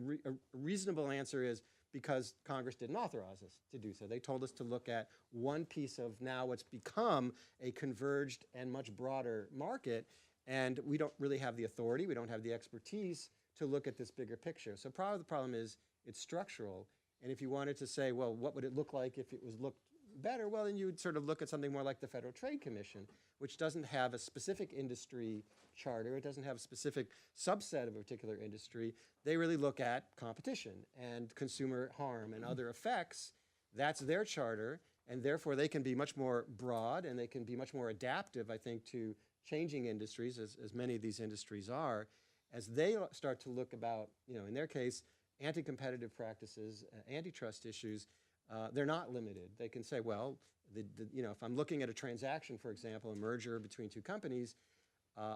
reasonable answer is because Congress didn't authorize us to do so. They told us to look at one piece of now what's become a converged and much broader market, and we don't really have the authority, we don't have the expertise to look at this bigger picture. So part of the problem is it's structural, and if you wanted to say, well, what would it look like if it was looked better? Well, then you would sort of look at something more like the Federal Trade Commission, which doesn't have a specific industry charter. It doesn't have a specific subset of a particular industry. They really look at competition and consumer harm and other effects. That's their charter, and therefore they can be much more broad and they can be much more adaptive, I think, to changing industries, as many of these industries are, as they start to look about, in their case, anti-competitive practices, antitrust issues. They're not limited. They can say, well, if I'm looking at a transaction, for example, a merger between two companies,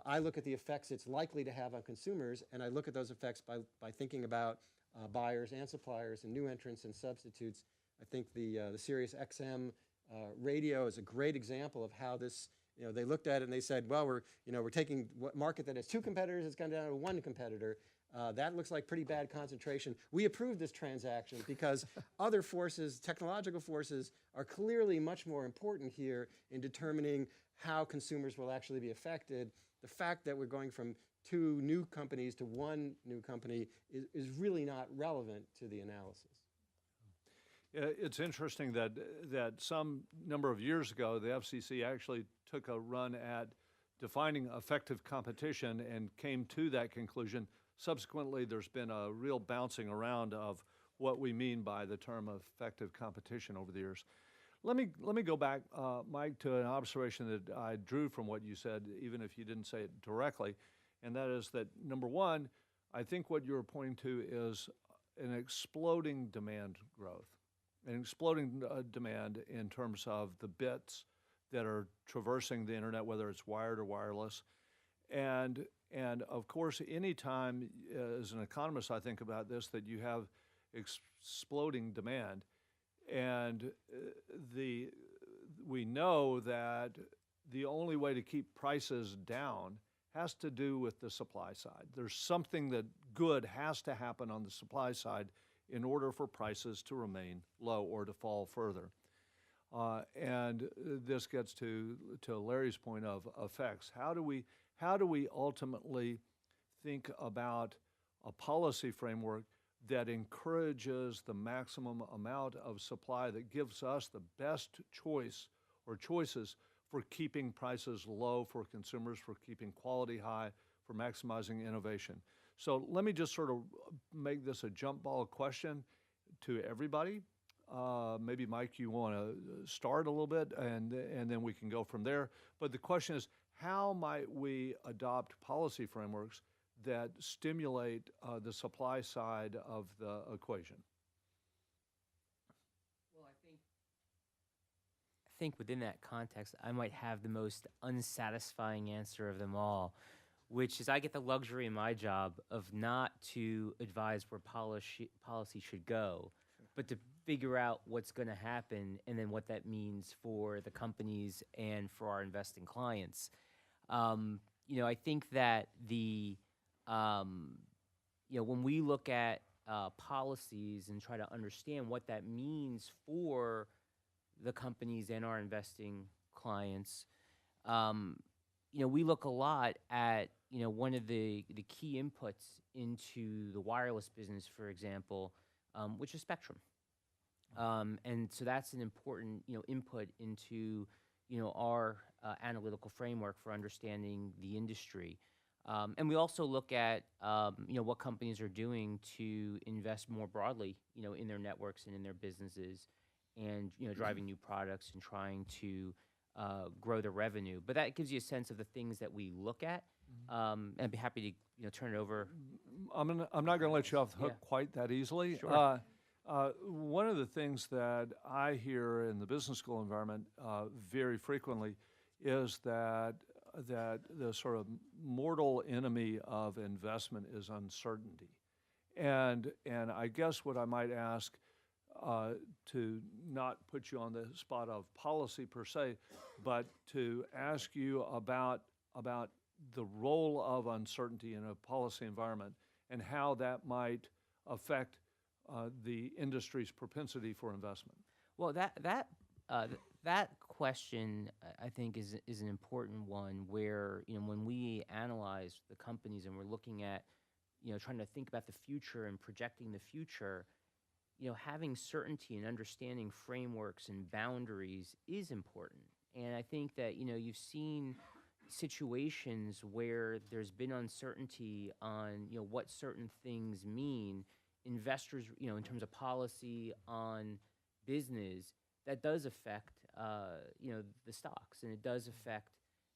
I look at the effects it's likely to have on consumers, and I look at those effects by thinking about buyers and suppliers and new entrants and substitutes. I think the Sirius XM radio is a great example of how this. They looked at it and they said, well, we're taking what market that has two competitors, it's gone down to one competitor. That looks like pretty bad concentration. We approved this transaction because other forces, technological forces, are clearly much more important here in determining how consumers will actually be affected. The fact that we're going from two new companies to one new company is really not relevant to the analysis. It's interesting that some number of years ago, the FCC actually took a run at defining effective competition and came to that conclusion. Subsequently, there's been a real bouncing around of what we mean by the term effective competition over the years. Let me go back, Mike, to an observation that I drew from what you said, even if you didn't say it directly, and that is that, number one, I think what you're pointing to is an exploding demand growth, an exploding demand in terms of the bits that are traversing the internet, whether it's wired or wireless. And of course, anytime, as an economist, I think about this, that you have exploding demand, and the we know that the only way to keep prices down has to do with the supply side. There's something that good has to happen on the supply side in order for prices to remain low or to fall further. And this gets to Larry's point of effects. How do we ultimately think about a policy framework that encourages the maximum amount of supply that gives us the best choice or choices for keeping prices low for consumers, for keeping quality high, for maximizing innovation? So let me just sort of make this a jump ball question to everybody. Maybe, Mike, you want to start a little bit, and then we can go from there. But the question is, how might we adopt policy frameworks that stimulate the supply side of the equation? Well, I think within that context, I might have the most unsatisfying answer of them all, which is I get the luxury in my job of not to advise where policy should go, but to figure out what's going to happen and then what that means for the companies and for our investing clients. I think that when we look at policies and try to understand what that means for the companies and our investing clients, we look a lot at, one of the key inputs into the wireless business, for example, which is spectrum. And so that's an important, input into, our analytical framework for understanding the industry. And we also look at, what companies are doing to invest more broadly, in their networks and in their businesses and, driving new products and trying to grow their revenue. But that gives you a sense of the things that we look at. And I'd be happy to, turn it over. I'm not going to let you off the hook quite that easily. Sure. One of the things that I hear in the business school environment very frequently is that the sort of mortal enemy of investment is uncertainty. And I guess what I might ask, to not put you on the spot of policy per se, but to ask you about the role of uncertainty in a policy environment and how that might affect the industry's propensity for investment. Well, that question, I think, is an important one where, when we analyze the companies and we're looking at, trying to think about the future and projecting the future, having certainty and understanding frameworks and boundaries is important. And I think that, you've seen situations where there's been uncertainty on, what certain things mean. Investors, in terms of policy on business, that does affect, the stocks, and it does affect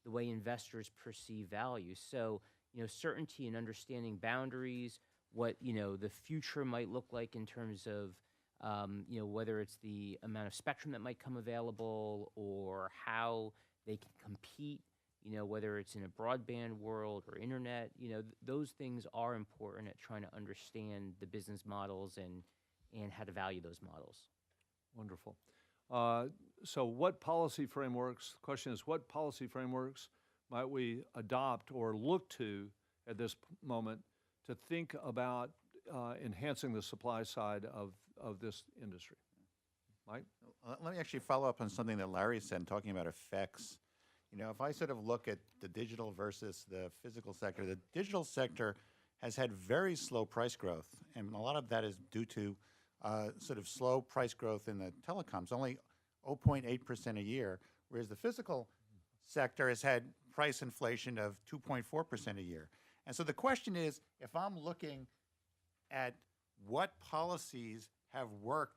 the way investors perceive value. So, certainty and understanding boundaries, what, the future might look like in terms of, whether it's the amount of spectrum that might come available or how they can compete, whether it's in a broadband world or internet, those things are important at trying to understand the business models and how to value those models. Wonderful. So what policy frameworks, the question is, what policy frameworks might we adopt or look to at this moment to think about enhancing the supply side of this industry? Mike? Let me actually follow up on something that Larry said, talking about effects. If I sort of look at the digital versus the physical sector, the digital sector has had very slow price growth, and a lot of that is due to sort of slow price growth in the telecoms, only 0.8% a year, whereas the physical sector has had price inflation of 2.4% a year. And so the question is, if I'm looking at what policies have worked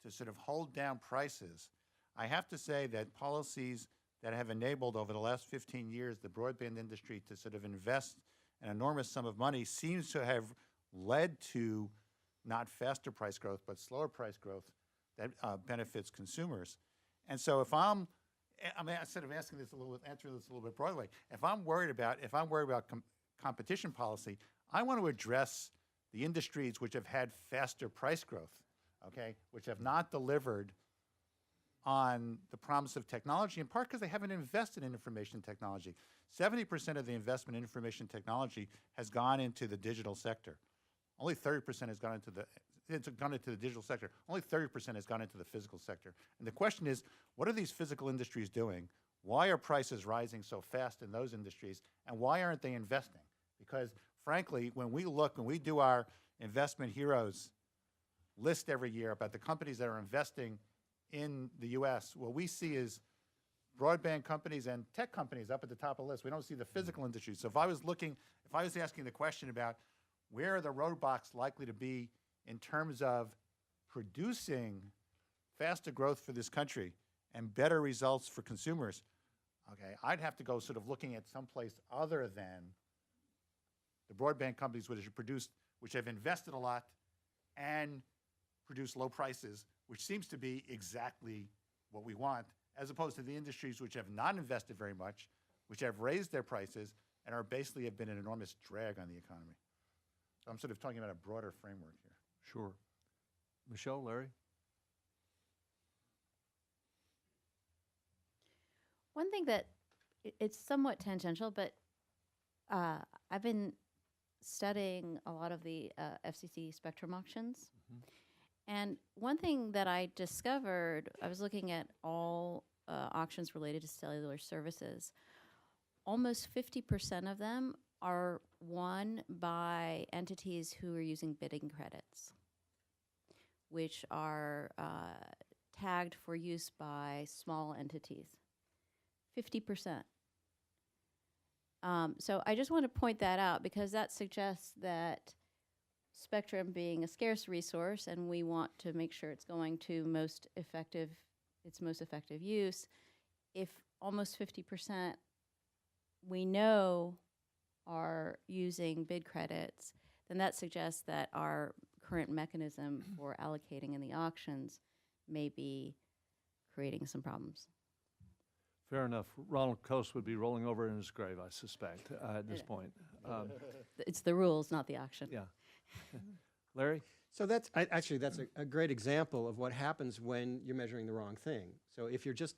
to sort of hold down prices, I have to say that policies that have enabled over the last 15 years the broadband industry to sort of invest an enormous sum of money seems to have led to not faster price growth, but slower price growth that benefits consumers. And so if I'm sort of answering this a little bit broadly, if I'm worried about competition policy, I want to address the industries which have had faster price growth, okay, which have not delivered on the promise of technology, in part because they haven't invested in information technology. 70% of the investment in information technology has gone into the digital sector. Only 30% has gone into the digital sector. Only 30% has gone into the physical sector. And the question is, what are these physical industries doing? Why are prices rising so fast in those industries? And why aren't they investing? Because frankly, when we do our investment heroes list every year about the companies that are investing in the US, what we see is broadband companies and tech companies up at the top of the list. We don't see the physical industry. So if I was asking the question about where are the roadblocks likely to be in terms of producing faster growth for this country and better results for consumers, okay, I'd have to go sort of looking at someplace other than the broadband companies which have invested a lot and produce low prices, which seems to be exactly what we want, as opposed to the industries which have not invested very much, which have raised their prices and are basically have been an enormous drag on the economy. So I'm sort of talking about a broader framework here. Sure. Michelle, Larry? One thing that it's somewhat tangential, but I've been studying a lot of the FCC spectrum auctions. And one thing that I discovered, I was looking at all auctions related to cellular services. Almost 50% of them are won by entities who are using bidding credits, which are tagged for use by small entities. 50%. So I just want to point that out because that suggests that spectrum being a scarce resource, and we want to make sure it's going to its most effective use. If almost 50% we know are using bid credits, then that suggests that our current mechanism for allocating in the auctions may be creating some problems. Fair enough. Ronald Coase would be rolling over in his grave, I suspect, at this point. It's the rules, not the auction. Yeah. Larry? So that's a great example of what happens when you're measuring the wrong thing. So if you're just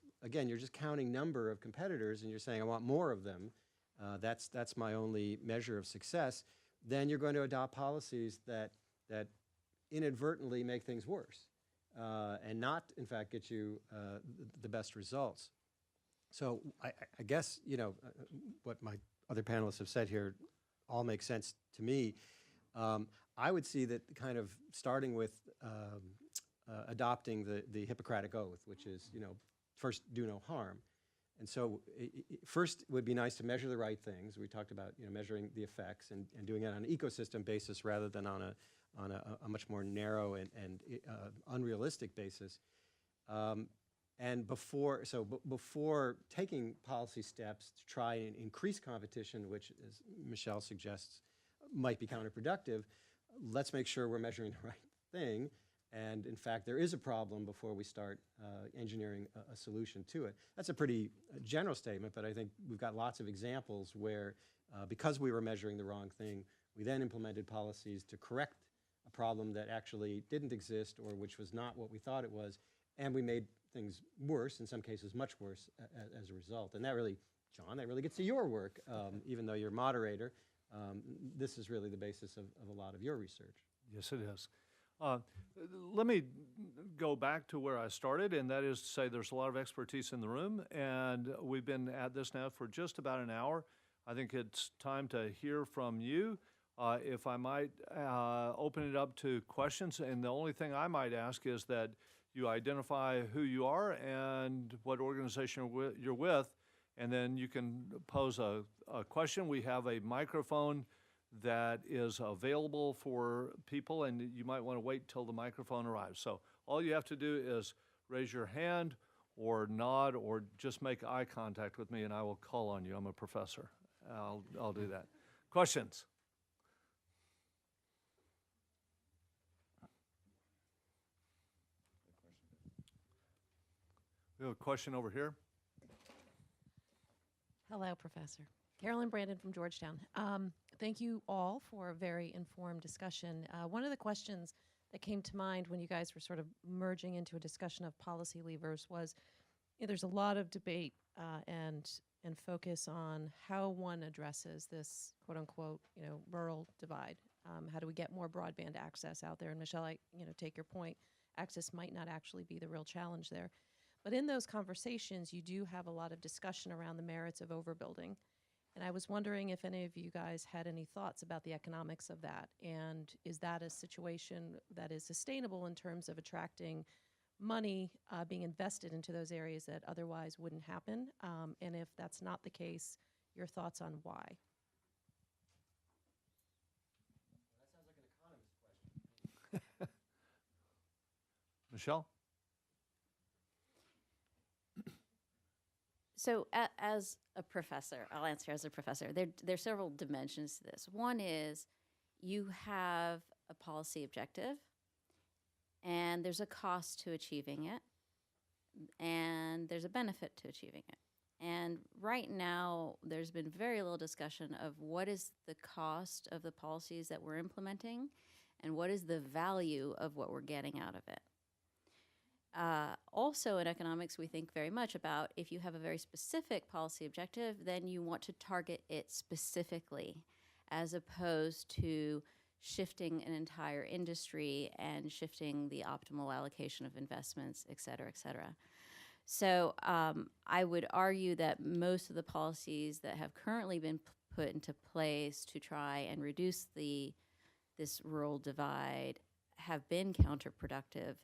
counting number of competitors and you're saying, I want more of them, that's my only measure of success, then you're going to adopt policies that inadvertently make things worse and not, in fact, get you the best results. So I guess, what my other panelists have said here all makes sense to me. I would see that kind of starting with adopting the Hippocratic Oath, which is, first do no harm. And so first it would be nice to measure the right things. We talked about measuring the effects and doing it on an ecosystem basis rather than on a much more narrow and unrealistic basis. And before taking policy steps to try and increase competition, which, as Michelle suggests, might be counterproductive, let's make sure we're measuring the right thing. And in fact, there is a problem before we start engineering a solution to it. That's a pretty general statement, but I think we've got lots of examples where because we were measuring the wrong thing, we then implemented policies to correct a problem that actually didn't exist or which was not what we thought it was, and we made things worse, in some cases much worse, as a result. And that really, John, that really gets to your work, even though you're moderator. This is really the basis of a lot of your research. Yes, it is. Let me go back to where I started, and that is to say there's a lot of expertise in the room, and we've been at this now for just about an hour. I think it's time to hear from you. If I might open it up to questions, and the only thing I might ask is that you identify who you are and what organization you're with, and then you can pose a question. We have a microphone that is available for people, and you might want to wait till the microphone arrives. So all you have to do is raise your hand or nod or just make eye contact with me, and I will call on you. I'm a professor. I'll do that. Questions? We have a question over here. Hello, Professor. Carolyn Brandon from Georgetown. Thank you all for a very informed discussion. One of the questions that came to mind when you guys were sort of merging into a discussion of policy levers was, there's a lot of debate and focus on how one addresses this quote unquote, rural divide. How do we get more broadband access out there? And Michelle, I take your point. Access might not actually be the real challenge there. But in those conversations, you do have a lot of discussion around the merits of overbuilding. And I was wondering if any of you guys had any thoughts about the economics of that. And is that a situation that is sustainable in terms of attracting money being invested into those areas that otherwise wouldn't happen? And if that's not the case, your thoughts on why? Michelle? So as a professor, I'll answer as a professor, there are several dimensions to this. One is you have a policy objective, and there's a cost to achieving it, and there's a benefit to achieving it. And right now, there's been very little discussion of what is the cost of the policies that we're implementing, and what is the value of what we're getting out of it. Also in economics, we think very much about if you have a very specific policy objective, then you want to target it specifically, as opposed to shifting an entire industry and shifting the optimal allocation of investments, et cetera, et cetera. So I would argue that most of the policies that have currently been put into place to try and reduce this rural divide have been counterproductive,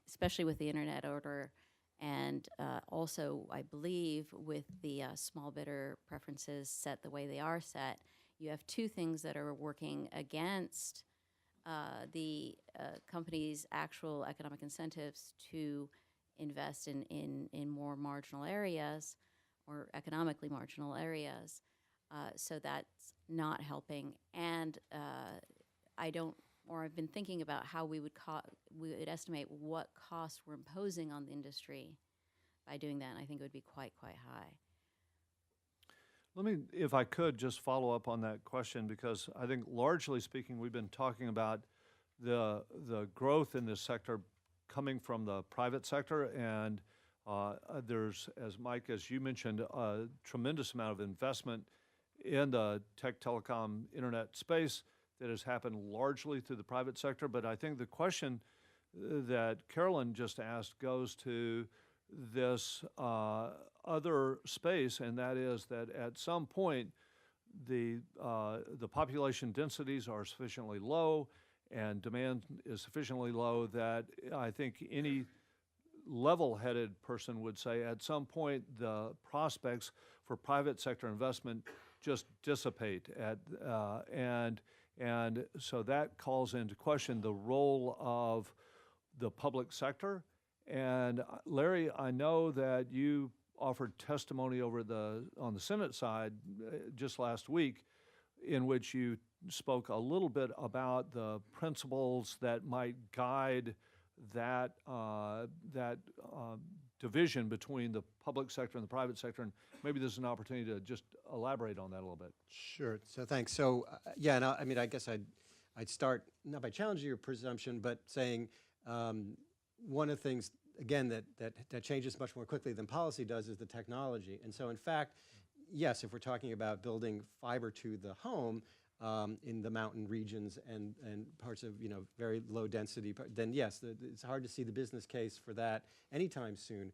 especially with the internet order, and also, I believe, with the small bidder preferences set the way they are set, you have two things that are working against the company's actual economic incentives to invest in more marginal areas or economically marginal areas. So that's not helping. And I've been thinking about how we would estimate what costs we're imposing on the industry by doing that, and I think it would be quite high. Let me, if I could, just follow up on that question, because I think largely speaking, we've been talking about the growth in this sector coming from the private sector, and there's, as Mike, as you mentioned, a tremendous amount of investment in the tech, telecom, internet space that has happened largely through the private sector. But I think the question that Carolyn just asked goes to this other space, and that is that at some point the population densities are sufficiently low and demand is sufficiently low that I think any level-headed person would say at some point the prospects for private sector investment just dissipate. And so that calls into question the role of the public sector. And Larry, I know that you offered testimony on the Senate side just last week, in which you spoke a little bit about the principles that might guide that division between the public sector and the private sector. And maybe this is an opportunity to just elaborate on that a little bit. Sure. So thanks. So yeah, and I mean, I guess I'd start not by challenging your presumption, but saying one of the things, again, that changes much more quickly than policy does is the technology. And so in fact, yes, if we're talking about building fiber to the home in the mountain regions and parts of very low density, then yes, it's hard to see the business case for that anytime soon.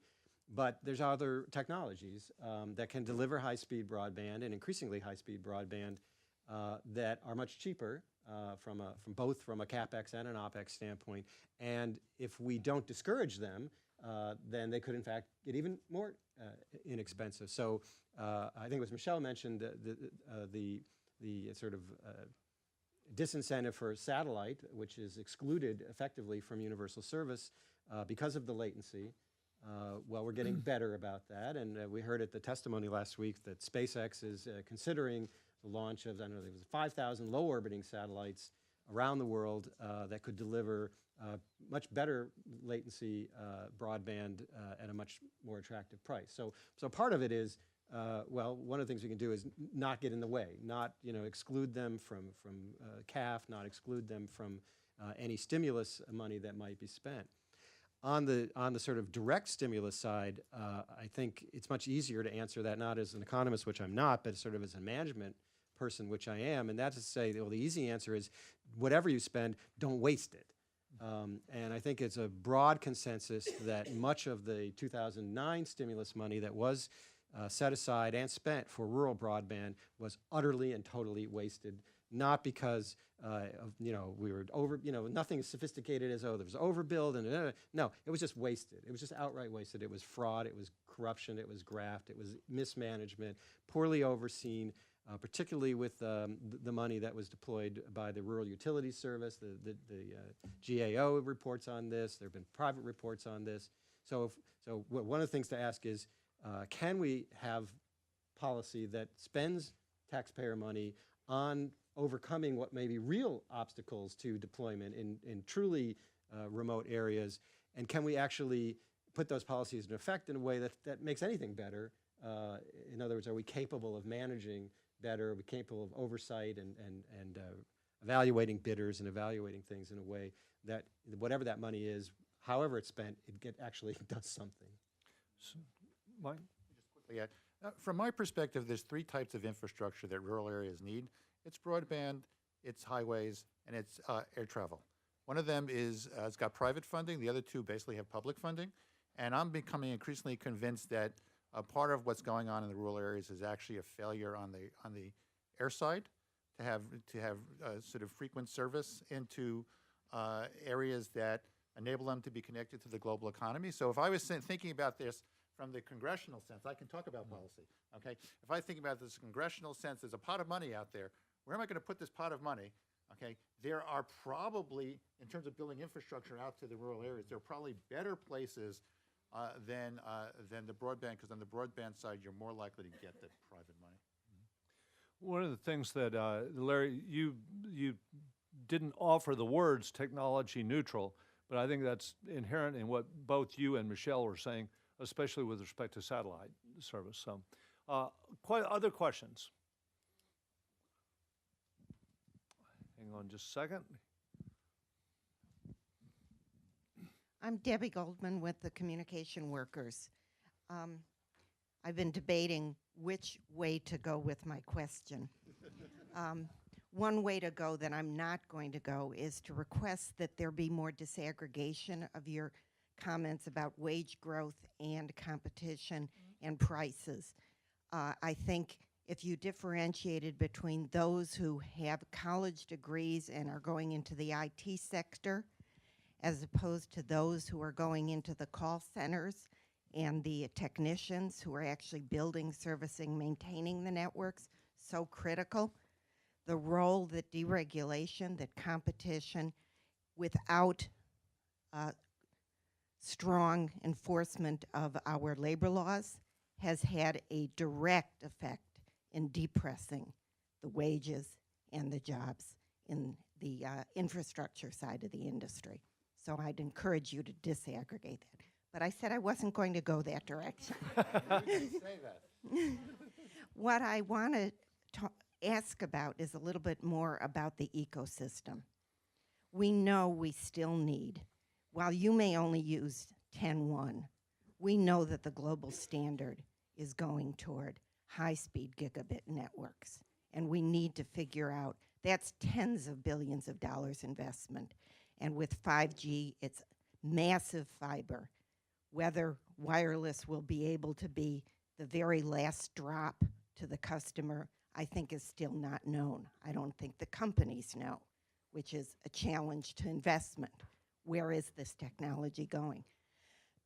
But there's other technologies that can deliver high-speed broadband and increasingly high-speed broadband that are much cheaper from both a CapEx and an OpEx standpoint. And if we don't discourage them, then they could in fact get even more inexpensive. So I think as Michelle mentioned, the sort of disincentive for satellite, which is excluded effectively from universal service because of the latency. Well, we're getting better about that, and we heard at the testimony last week that SpaceX is considering the launch of, I don't know, there was 5,000 low-orbiting satellites around the world that could deliver much better latency broadband at a much more attractive price. So part of it is, well, one of the things we can do is not get in the way, not exclude them from CAF, not exclude them from any stimulus money that might be spent. On the sort of direct stimulus side, I think it's much easier to answer that not as an economist, which I'm not, but sort of as a management person, which I am, and that's to say, well, the easy answer is whatever you spend, don't waste it. And I think it's a broad consensus that much of the 2009 stimulus money that was set aside and spent for rural broadband was utterly and totally wasted. Not because we were over, nothing as sophisticated as, there was overbuild and no, it was just wasted. It was just outright wasted. It was fraud, it was corruption, it was graft, it was mismanagement, poorly overseen, particularly with the money that was deployed by the Rural Utilities Service. The GAO reports on this. There have been private reports on this. So one of the things to ask is, can we have policy that spends taxpayer money on overcoming what may be real obstacles to deployment in truly remote areas, and can we actually put those policies in effect in a way that makes anything better? In other words, are we capable of managing better? Are we capable of oversight and evaluating bidders and evaluating things in a way that whatever that money is, however it's spent, it actually does something? Mike? Just quickly add, from my perspective, there's three types of infrastructure that rural areas need. It's broadband, it's highways, and it's air travel. One of them is, it's got private funding. The other two basically have public funding. And I'm becoming increasingly convinced that part of what's going on in the rural areas is actually a failure on the air side to have sort of frequent service into areas that enable them to be connected to the global economy. So if I was thinking about this from the congressional sense, I can talk about policy, okay? If I think about this congressional sense, there's a pot of money out there. Where am I going to put this pot of money? Okay, there are probably, in terms of building infrastructure out to the rural areas, there are probably better places than the broadband, because on the broadband side, you're more likely to get the private money. One of the things that, Larry, you didn't offer the words technology neutral, but I think that's inherent in what both you and Michelle were saying, especially with respect to satellite service. So, other questions? Hang on just a second. I'm Debbie Goldman with the Communication Workers. I've been debating which way to go with my question. One way to go that I'm not going to go is to request that there be more disaggregation of your comments about wage growth and competition and prices. I think if you differentiated between those who have college degrees and are going into the IT sector, as opposed to those who are going into the call centers and the technicians who are actually building, servicing, maintaining the networks, so critical. The role that deregulation, that competition, without strong enforcement of our labor laws, has had a direct effect in depressing the wages and the jobs in the infrastructure side of the industry. So I'd encourage you to disaggregate that. But I said I wasn't going to go that direction. You didn't say that. What I want to ask about is a little bit more about the ecosystem. We know we still need, while you may only use 10.1, we know that the global standard is going toward high-speed gigabit networks. And we need to figure out, that's tens of billions of dollars investment. And with 5G, it's massive fiber. Whether wireless will be able to be the very last drop to the customer, I think is still not known. I don't think the companies know, which is a challenge to investment. Where is this technology going?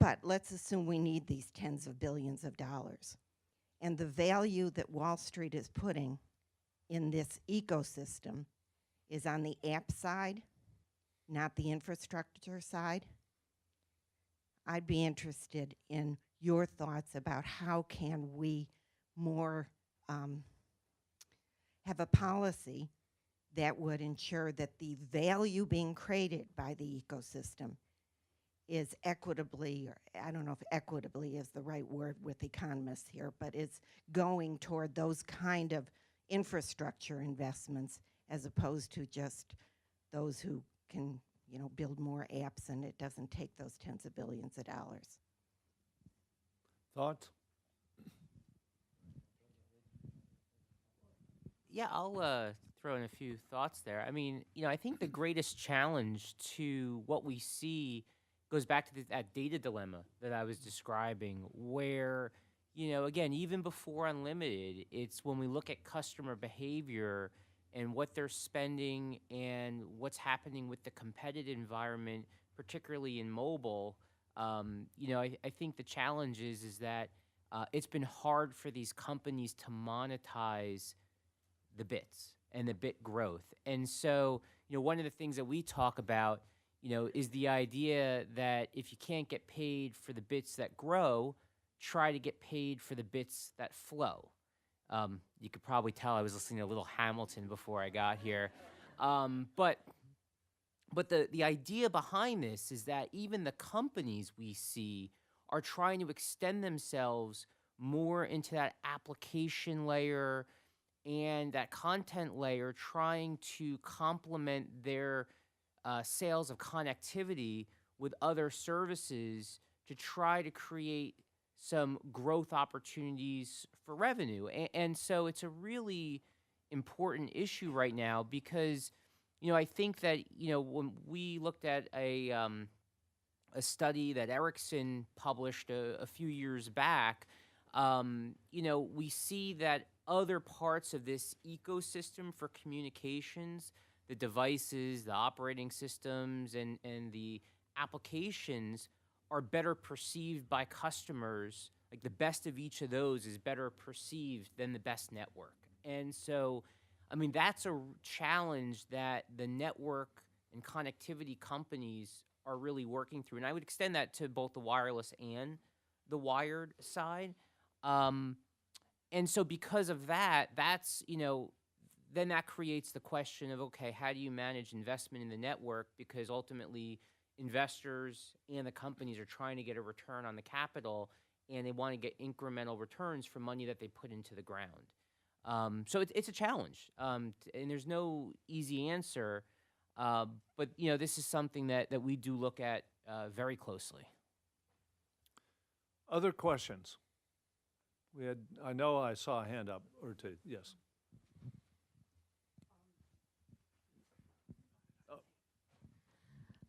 But let's assume we need these tens of billions of dollars. And the value that Wall Street is putting in this ecosystem is on the app side, not the infrastructure side. I'd be interested in your thoughts about how can we more have a policy that would ensure that the value being created by the ecosystem is equitably, or I don't know if equitably is the right word with economists here, but it's going toward those kind of infrastructure investments as opposed to just those who can, build more apps and it doesn't take those tens of billions of dollars. Thoughts? Yeah, I'll throw in a few thoughts there. I mean, I think the greatest challenge to what we see goes back to that data dilemma that I was describing, where, again, even before unlimited, it's when we look at customer behavior and what they're spending and what's happening with the competitive environment, particularly in mobile. I think the challenge is that it's been hard for these companies to monetize the bits and the bit growth. And so, one of the things that we talk about, is the idea that if you can't get paid for the bits that grow, try to get paid for the bits that flow. You could probably tell I was listening to a little Hamilton before I got here. But the idea behind this is that even the companies we see are trying to extend themselves more into that application layer and that content layer, trying to complement their sales of connectivity with other services to try to create some growth opportunities for revenue. And so it's a really important issue right now because, I think that, when we looked at a study that Ericsson published a few years back, we see that other parts of this ecosystem for communications, the devices, the operating systems, and the applications are better perceived by customers. Like the best of each of those is better perceived than the best network. And so, I mean, that's a challenge that the network and connectivity companies are really working through. And I would extend that to both the wireless and the wired side. And so because of that, that's, then that creates the question of, okay, how do you manage investment in the network? Because ultimately, investors and the companies are trying to get a return on the capital, and they want to get incremental returns for money that they put into the ground. So it's a challenge, and there's no easy answer. But this is something that we do look at very closely. Other questions? I know I saw a hand up or two. Yes.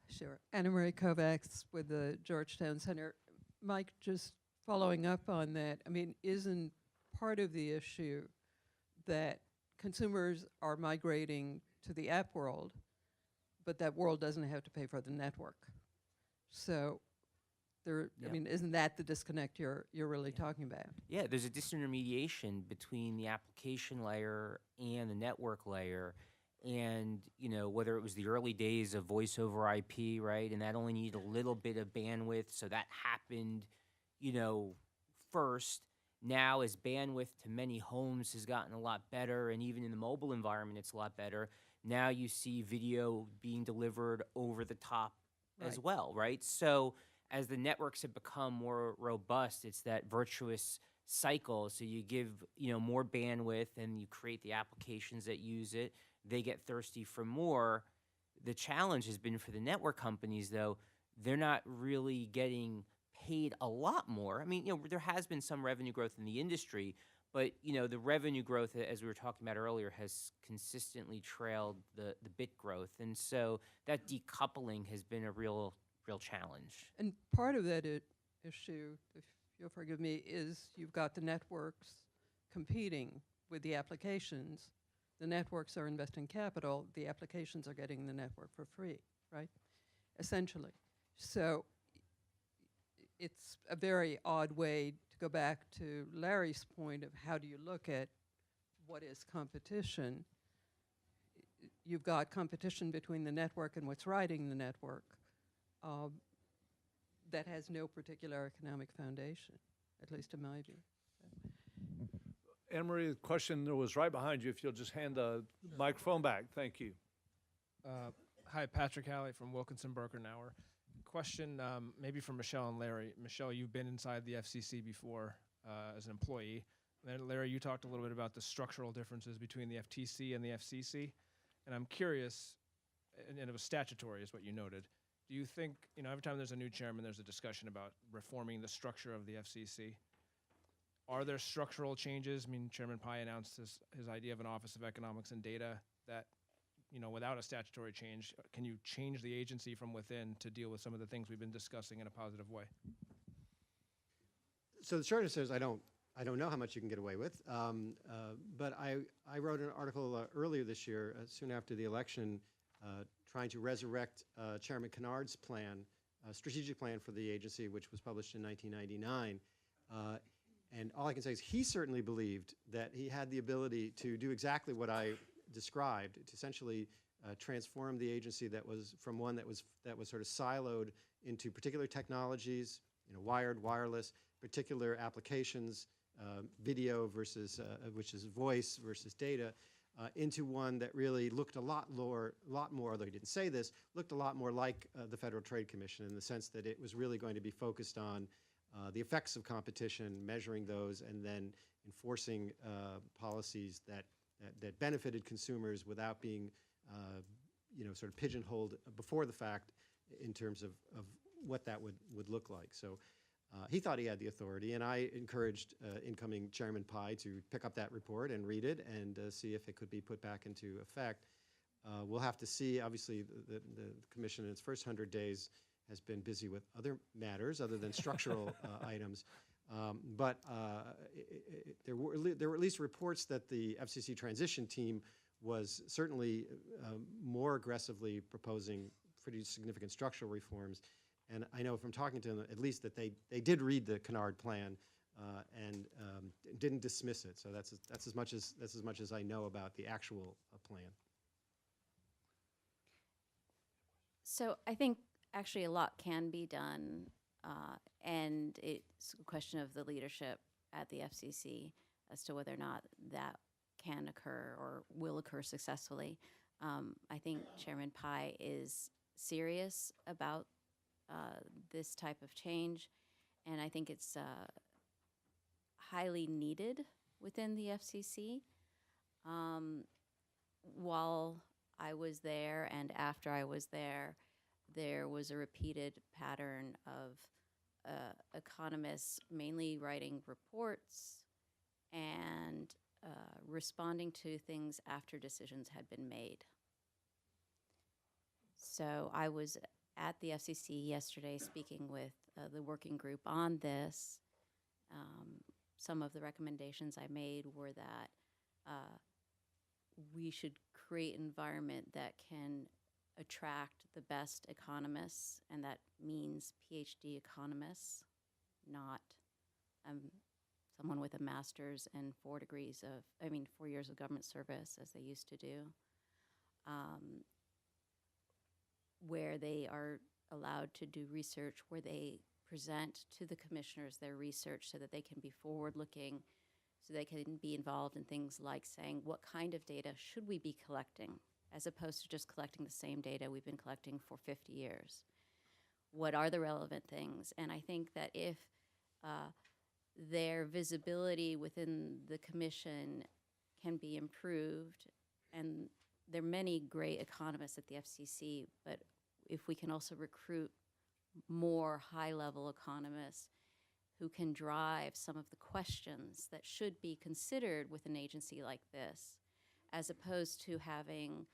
Sure. Anna Marie Kovacs with the Georgetown Center. Mike, just following up on that, I mean, isn't part of the issue that consumers are migrating to the app world, but that world doesn't have to pay for the network? So I mean, isn't that the disconnect you're really talking about? Yeah, there's a disintermediation between the application layer and the network layer. And, whether it was the early days of voice over IP, right, and that only needed a little bit of bandwidth, so that happened, first. Now, as bandwidth to many homes has gotten a lot better, and even in the mobile environment, it's a lot better, now you see video being delivered over the top as well, right? So as the networks have become more robust, it's that virtuous cycle. So you give, more bandwidth and you create the applications that use it. They get thirsty for more. The challenge has been for the network companies, though, they're not really getting paid a lot more. I mean, there has been some revenue growth in the industry, but, the revenue growth, as we were talking about earlier, has consistently trailed the bit growth. And so that decoupling has been a real challenge. And part of that issue, if you'll forgive me, is you've got the networks competing with the applications. The networks are investing capital. The applications are getting the network for free, right? Essentially. So it's a very odd way to go back to Larry's point of how do you look at what is competition. You've got competition between the network and what's riding the network. That has no particular economic foundation, at least in my view. Anne-Marie, the question that was right behind you, if you'll just hand the microphone back. Thank you. Hi, Patrick Halley from Wilkinson Berkernauer. Question maybe for Michelle and Larry. Michelle, you've been inside the FCC before as an employee. And then Larry, you talked a little bit about the structural differences between the FTC and the FCC. And I'm curious, and it was statutory, is what you noted. Do you think, every time there's a new chairman, there's a discussion about reforming the structure of the FCC? Are there structural changes? I mean, Chairman Pai announced his idea of an Office of Economics and Data that, without a statutory change, can you change the agency from within to deal with some of the things we've been discussing in a positive way? So the short answer is I don't know how much you can get away with. But I wrote an article earlier this year, soon after the election, trying to resurrect Chairman Kennard's plan, strategic plan for the agency, which was published in 1999. And all I can say is he certainly believed that he had the ability to do exactly what I described, to essentially transform the agency that was from one that was sort of siloed into particular technologies, wired, wireless, particular applications, video versus which is voice versus data, into one that really looked a lot more, although he didn't say this, looked a lot more like the Federal Trade Commission, in the sense that it was really going to be focused on the effects of competition, measuring those, and then enforcing policies that benefited consumers without being, sort of pigeonholed before the fact in terms of what that would look like. So he thought he had the authority, and I encouraged incoming Chairman Pai to pick up that report and read it and see if it could be put back into effect. We'll have to see. Obviously, the Commission in its first 100 days has been busy with other matters other than structural items. But there were at least reports that the FCC transition team was certainly more aggressively proposing pretty significant structural reforms. And I know from talking to them, at least, that they did read the Kennard plan and didn't dismiss it. So that's as much as I know about the actual plan. So I think actually a lot can be done, and it's a question of the leadership at the FCC as to whether or not that can occur or will occur successfully. I think Chairman Pai is serious about this type of change, and I think it's highly needed within the FCC. While I was there and after I was there was a repeated pattern of economists mainly writing reports and responding to things after decisions had been made. So I was at the FCC yesterday speaking with the working group on this. Some of the recommendations I made were that we should create an environment that can attract the best economists, and that means PhD economists, not someone with a master's and 4 years of government service, as they used to do, where they are allowed to do research, where they present to the commissioners their research so that they can be forward-looking, so they can be involved in things like saying, what kind of data should we be collecting, as opposed to just collecting the same data we've been collecting for 50 years. What are the relevant things? And I think that if their visibility within the commission can be improved, and there are many great economists at the FCC, but if we can also recruit more high-level economists who can drive some of the questions that should be considered with an agency like this, as opposed to having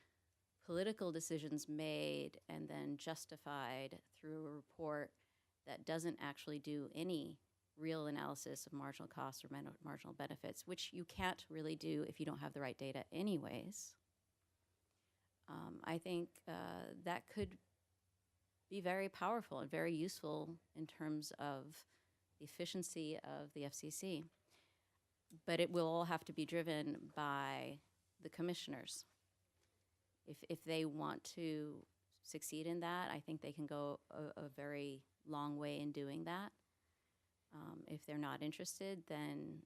political decisions made and then justified through a report that doesn't actually do any real analysis of marginal costs or marginal benefits, which you can't really do if you don't have the right data anyways. I think that could be very powerful and very useful in terms of the efficiency of the FCC. But it will all have to be driven by the commissioners. If they want to succeed in that, I think they can go a very long way in doing that. If they're not interested, then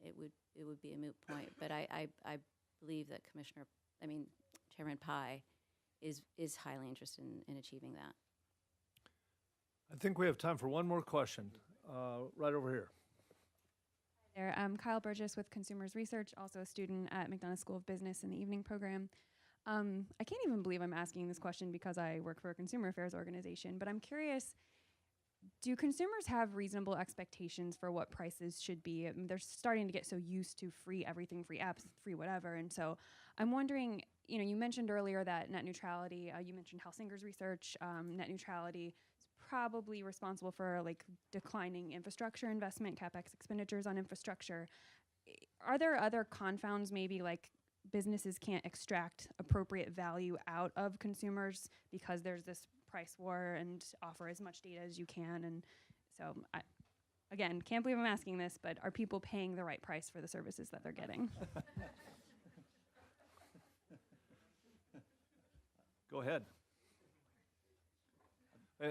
it would be a moot point. But I believe that Chairman Pai is highly interested in achieving that. I think we have time for one more question. Right over here. There, I'm Kyle Burgess with Consumers Research, also a student at McDonough School of Business in the evening program. I can't even believe I'm asking this question because I work for a consumer affairs organization, but I'm curious, do consumers have reasonable expectations for what prices should be? I mean, they're starting to get so used to free everything, free apps, free whatever. And so I'm wondering, you mentioned earlier that net neutrality, you mentioned Helsinger's research, net neutrality is probably responsible for like declining infrastructure investment, CapEx expenditures on infrastructure. Are there other confounds, maybe like businesses can't extract appropriate value out of consumers because there's this price war and offer as much data as you can? And so, again, can't believe I'm asking this, but are people paying the right price for the services that they're getting? Go ahead.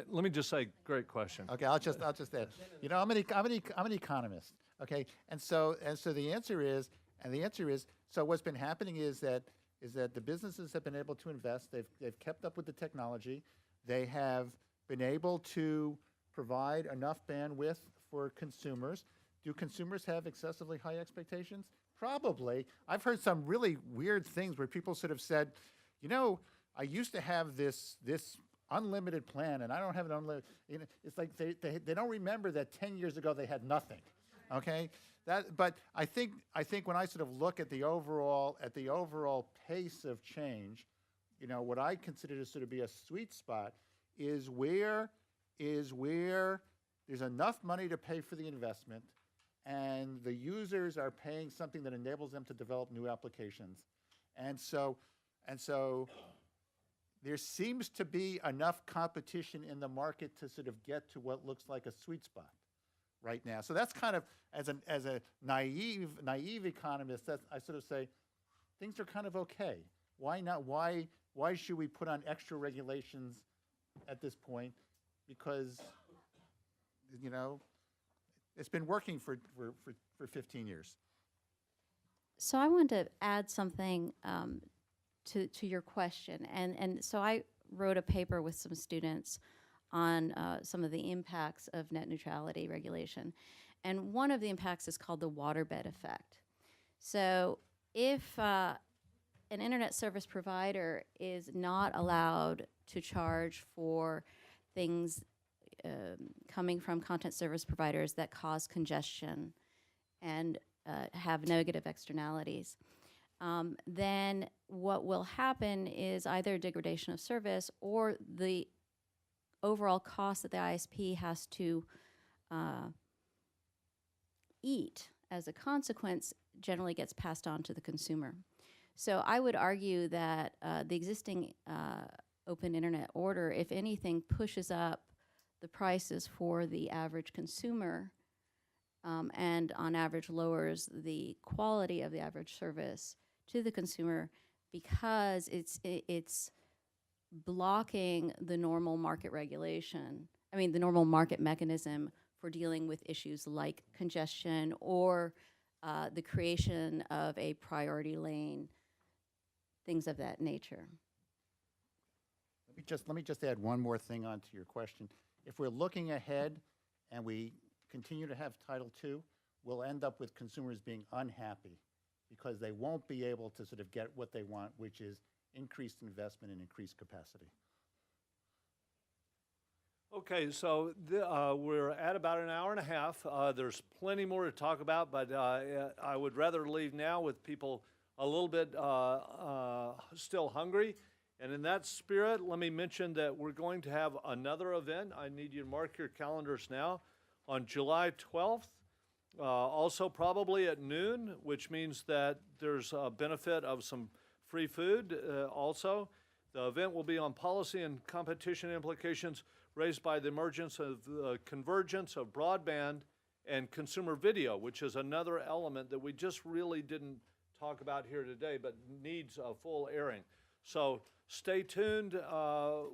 Let me just say, great question. Okay, I'll just add. I'm an economist. Okay, and so the answer is, so what's been happening is that the businesses have been able to invest. They've kept up with the technology. They have been able to provide enough bandwidth for consumers. Do consumers have excessively high expectations? Probably. I've heard some really weird things where people sort of said, I used to have this unlimited plan, and I don't have an unlimited. It's like they don't remember that 10 years ago they had nothing. Okay, but I think when I sort of look at the overall pace of change, what I consider to sort of be a sweet spot is where there's enough money to pay for the investment, and the users are paying something that enables them to develop new applications, and so there seems to be enough competition in the market to sort of get to what looks like a sweet spot right now. So that's kind of, as a naive economist, I sort of say, things are kind of okay. Why not? Why should we put on extra regulations at this point? Because, it's been working for 15 years. So I want to add something to your question. And so I wrote a paper with some students on some of the impacts of net neutrality regulation. And one of the impacts is called the waterbed effect. So if an internet service provider is not allowed to charge for things coming from content service providers that cause congestion and have negative externalities, then what will happen is either degradation of service or the overall cost that the ISP has to eat as a consequence generally gets passed on to the consumer. So I would argue that the existing open internet order, if anything, pushes up the prices for the average consumer and on average lowers the quality of the average service to the consumer because it's blocking the normal market regulation, the normal market mechanism for dealing with issues like congestion or the creation of a priority lane, things of that nature. Let me just add one more thing onto your question. If we're looking ahead and we continue to have Title II, we'll end up with consumers being unhappy because they won't be able to sort of get what they want, which is increased investment and increased capacity. Okay, so we're at about an hour and a half. There's plenty more to talk about, but I would rather leave now with people a little bit still hungry. And in that spirit, let me mention that we're going to have another event. I need you to mark your calendars now on July 12th, also probably at noon, which means that there's a benefit of some free food also. The event will be on policy and competition implications raised by the emergence of convergence of broadband and consumer video, which is another element that we just really didn't talk about here today, but needs a full airing. So stay tuned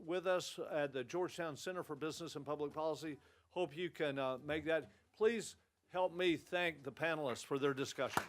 with us at the Georgetown Center for Business and Public Policy. Hope you can make that. Please help me thank the panelists for their discussion.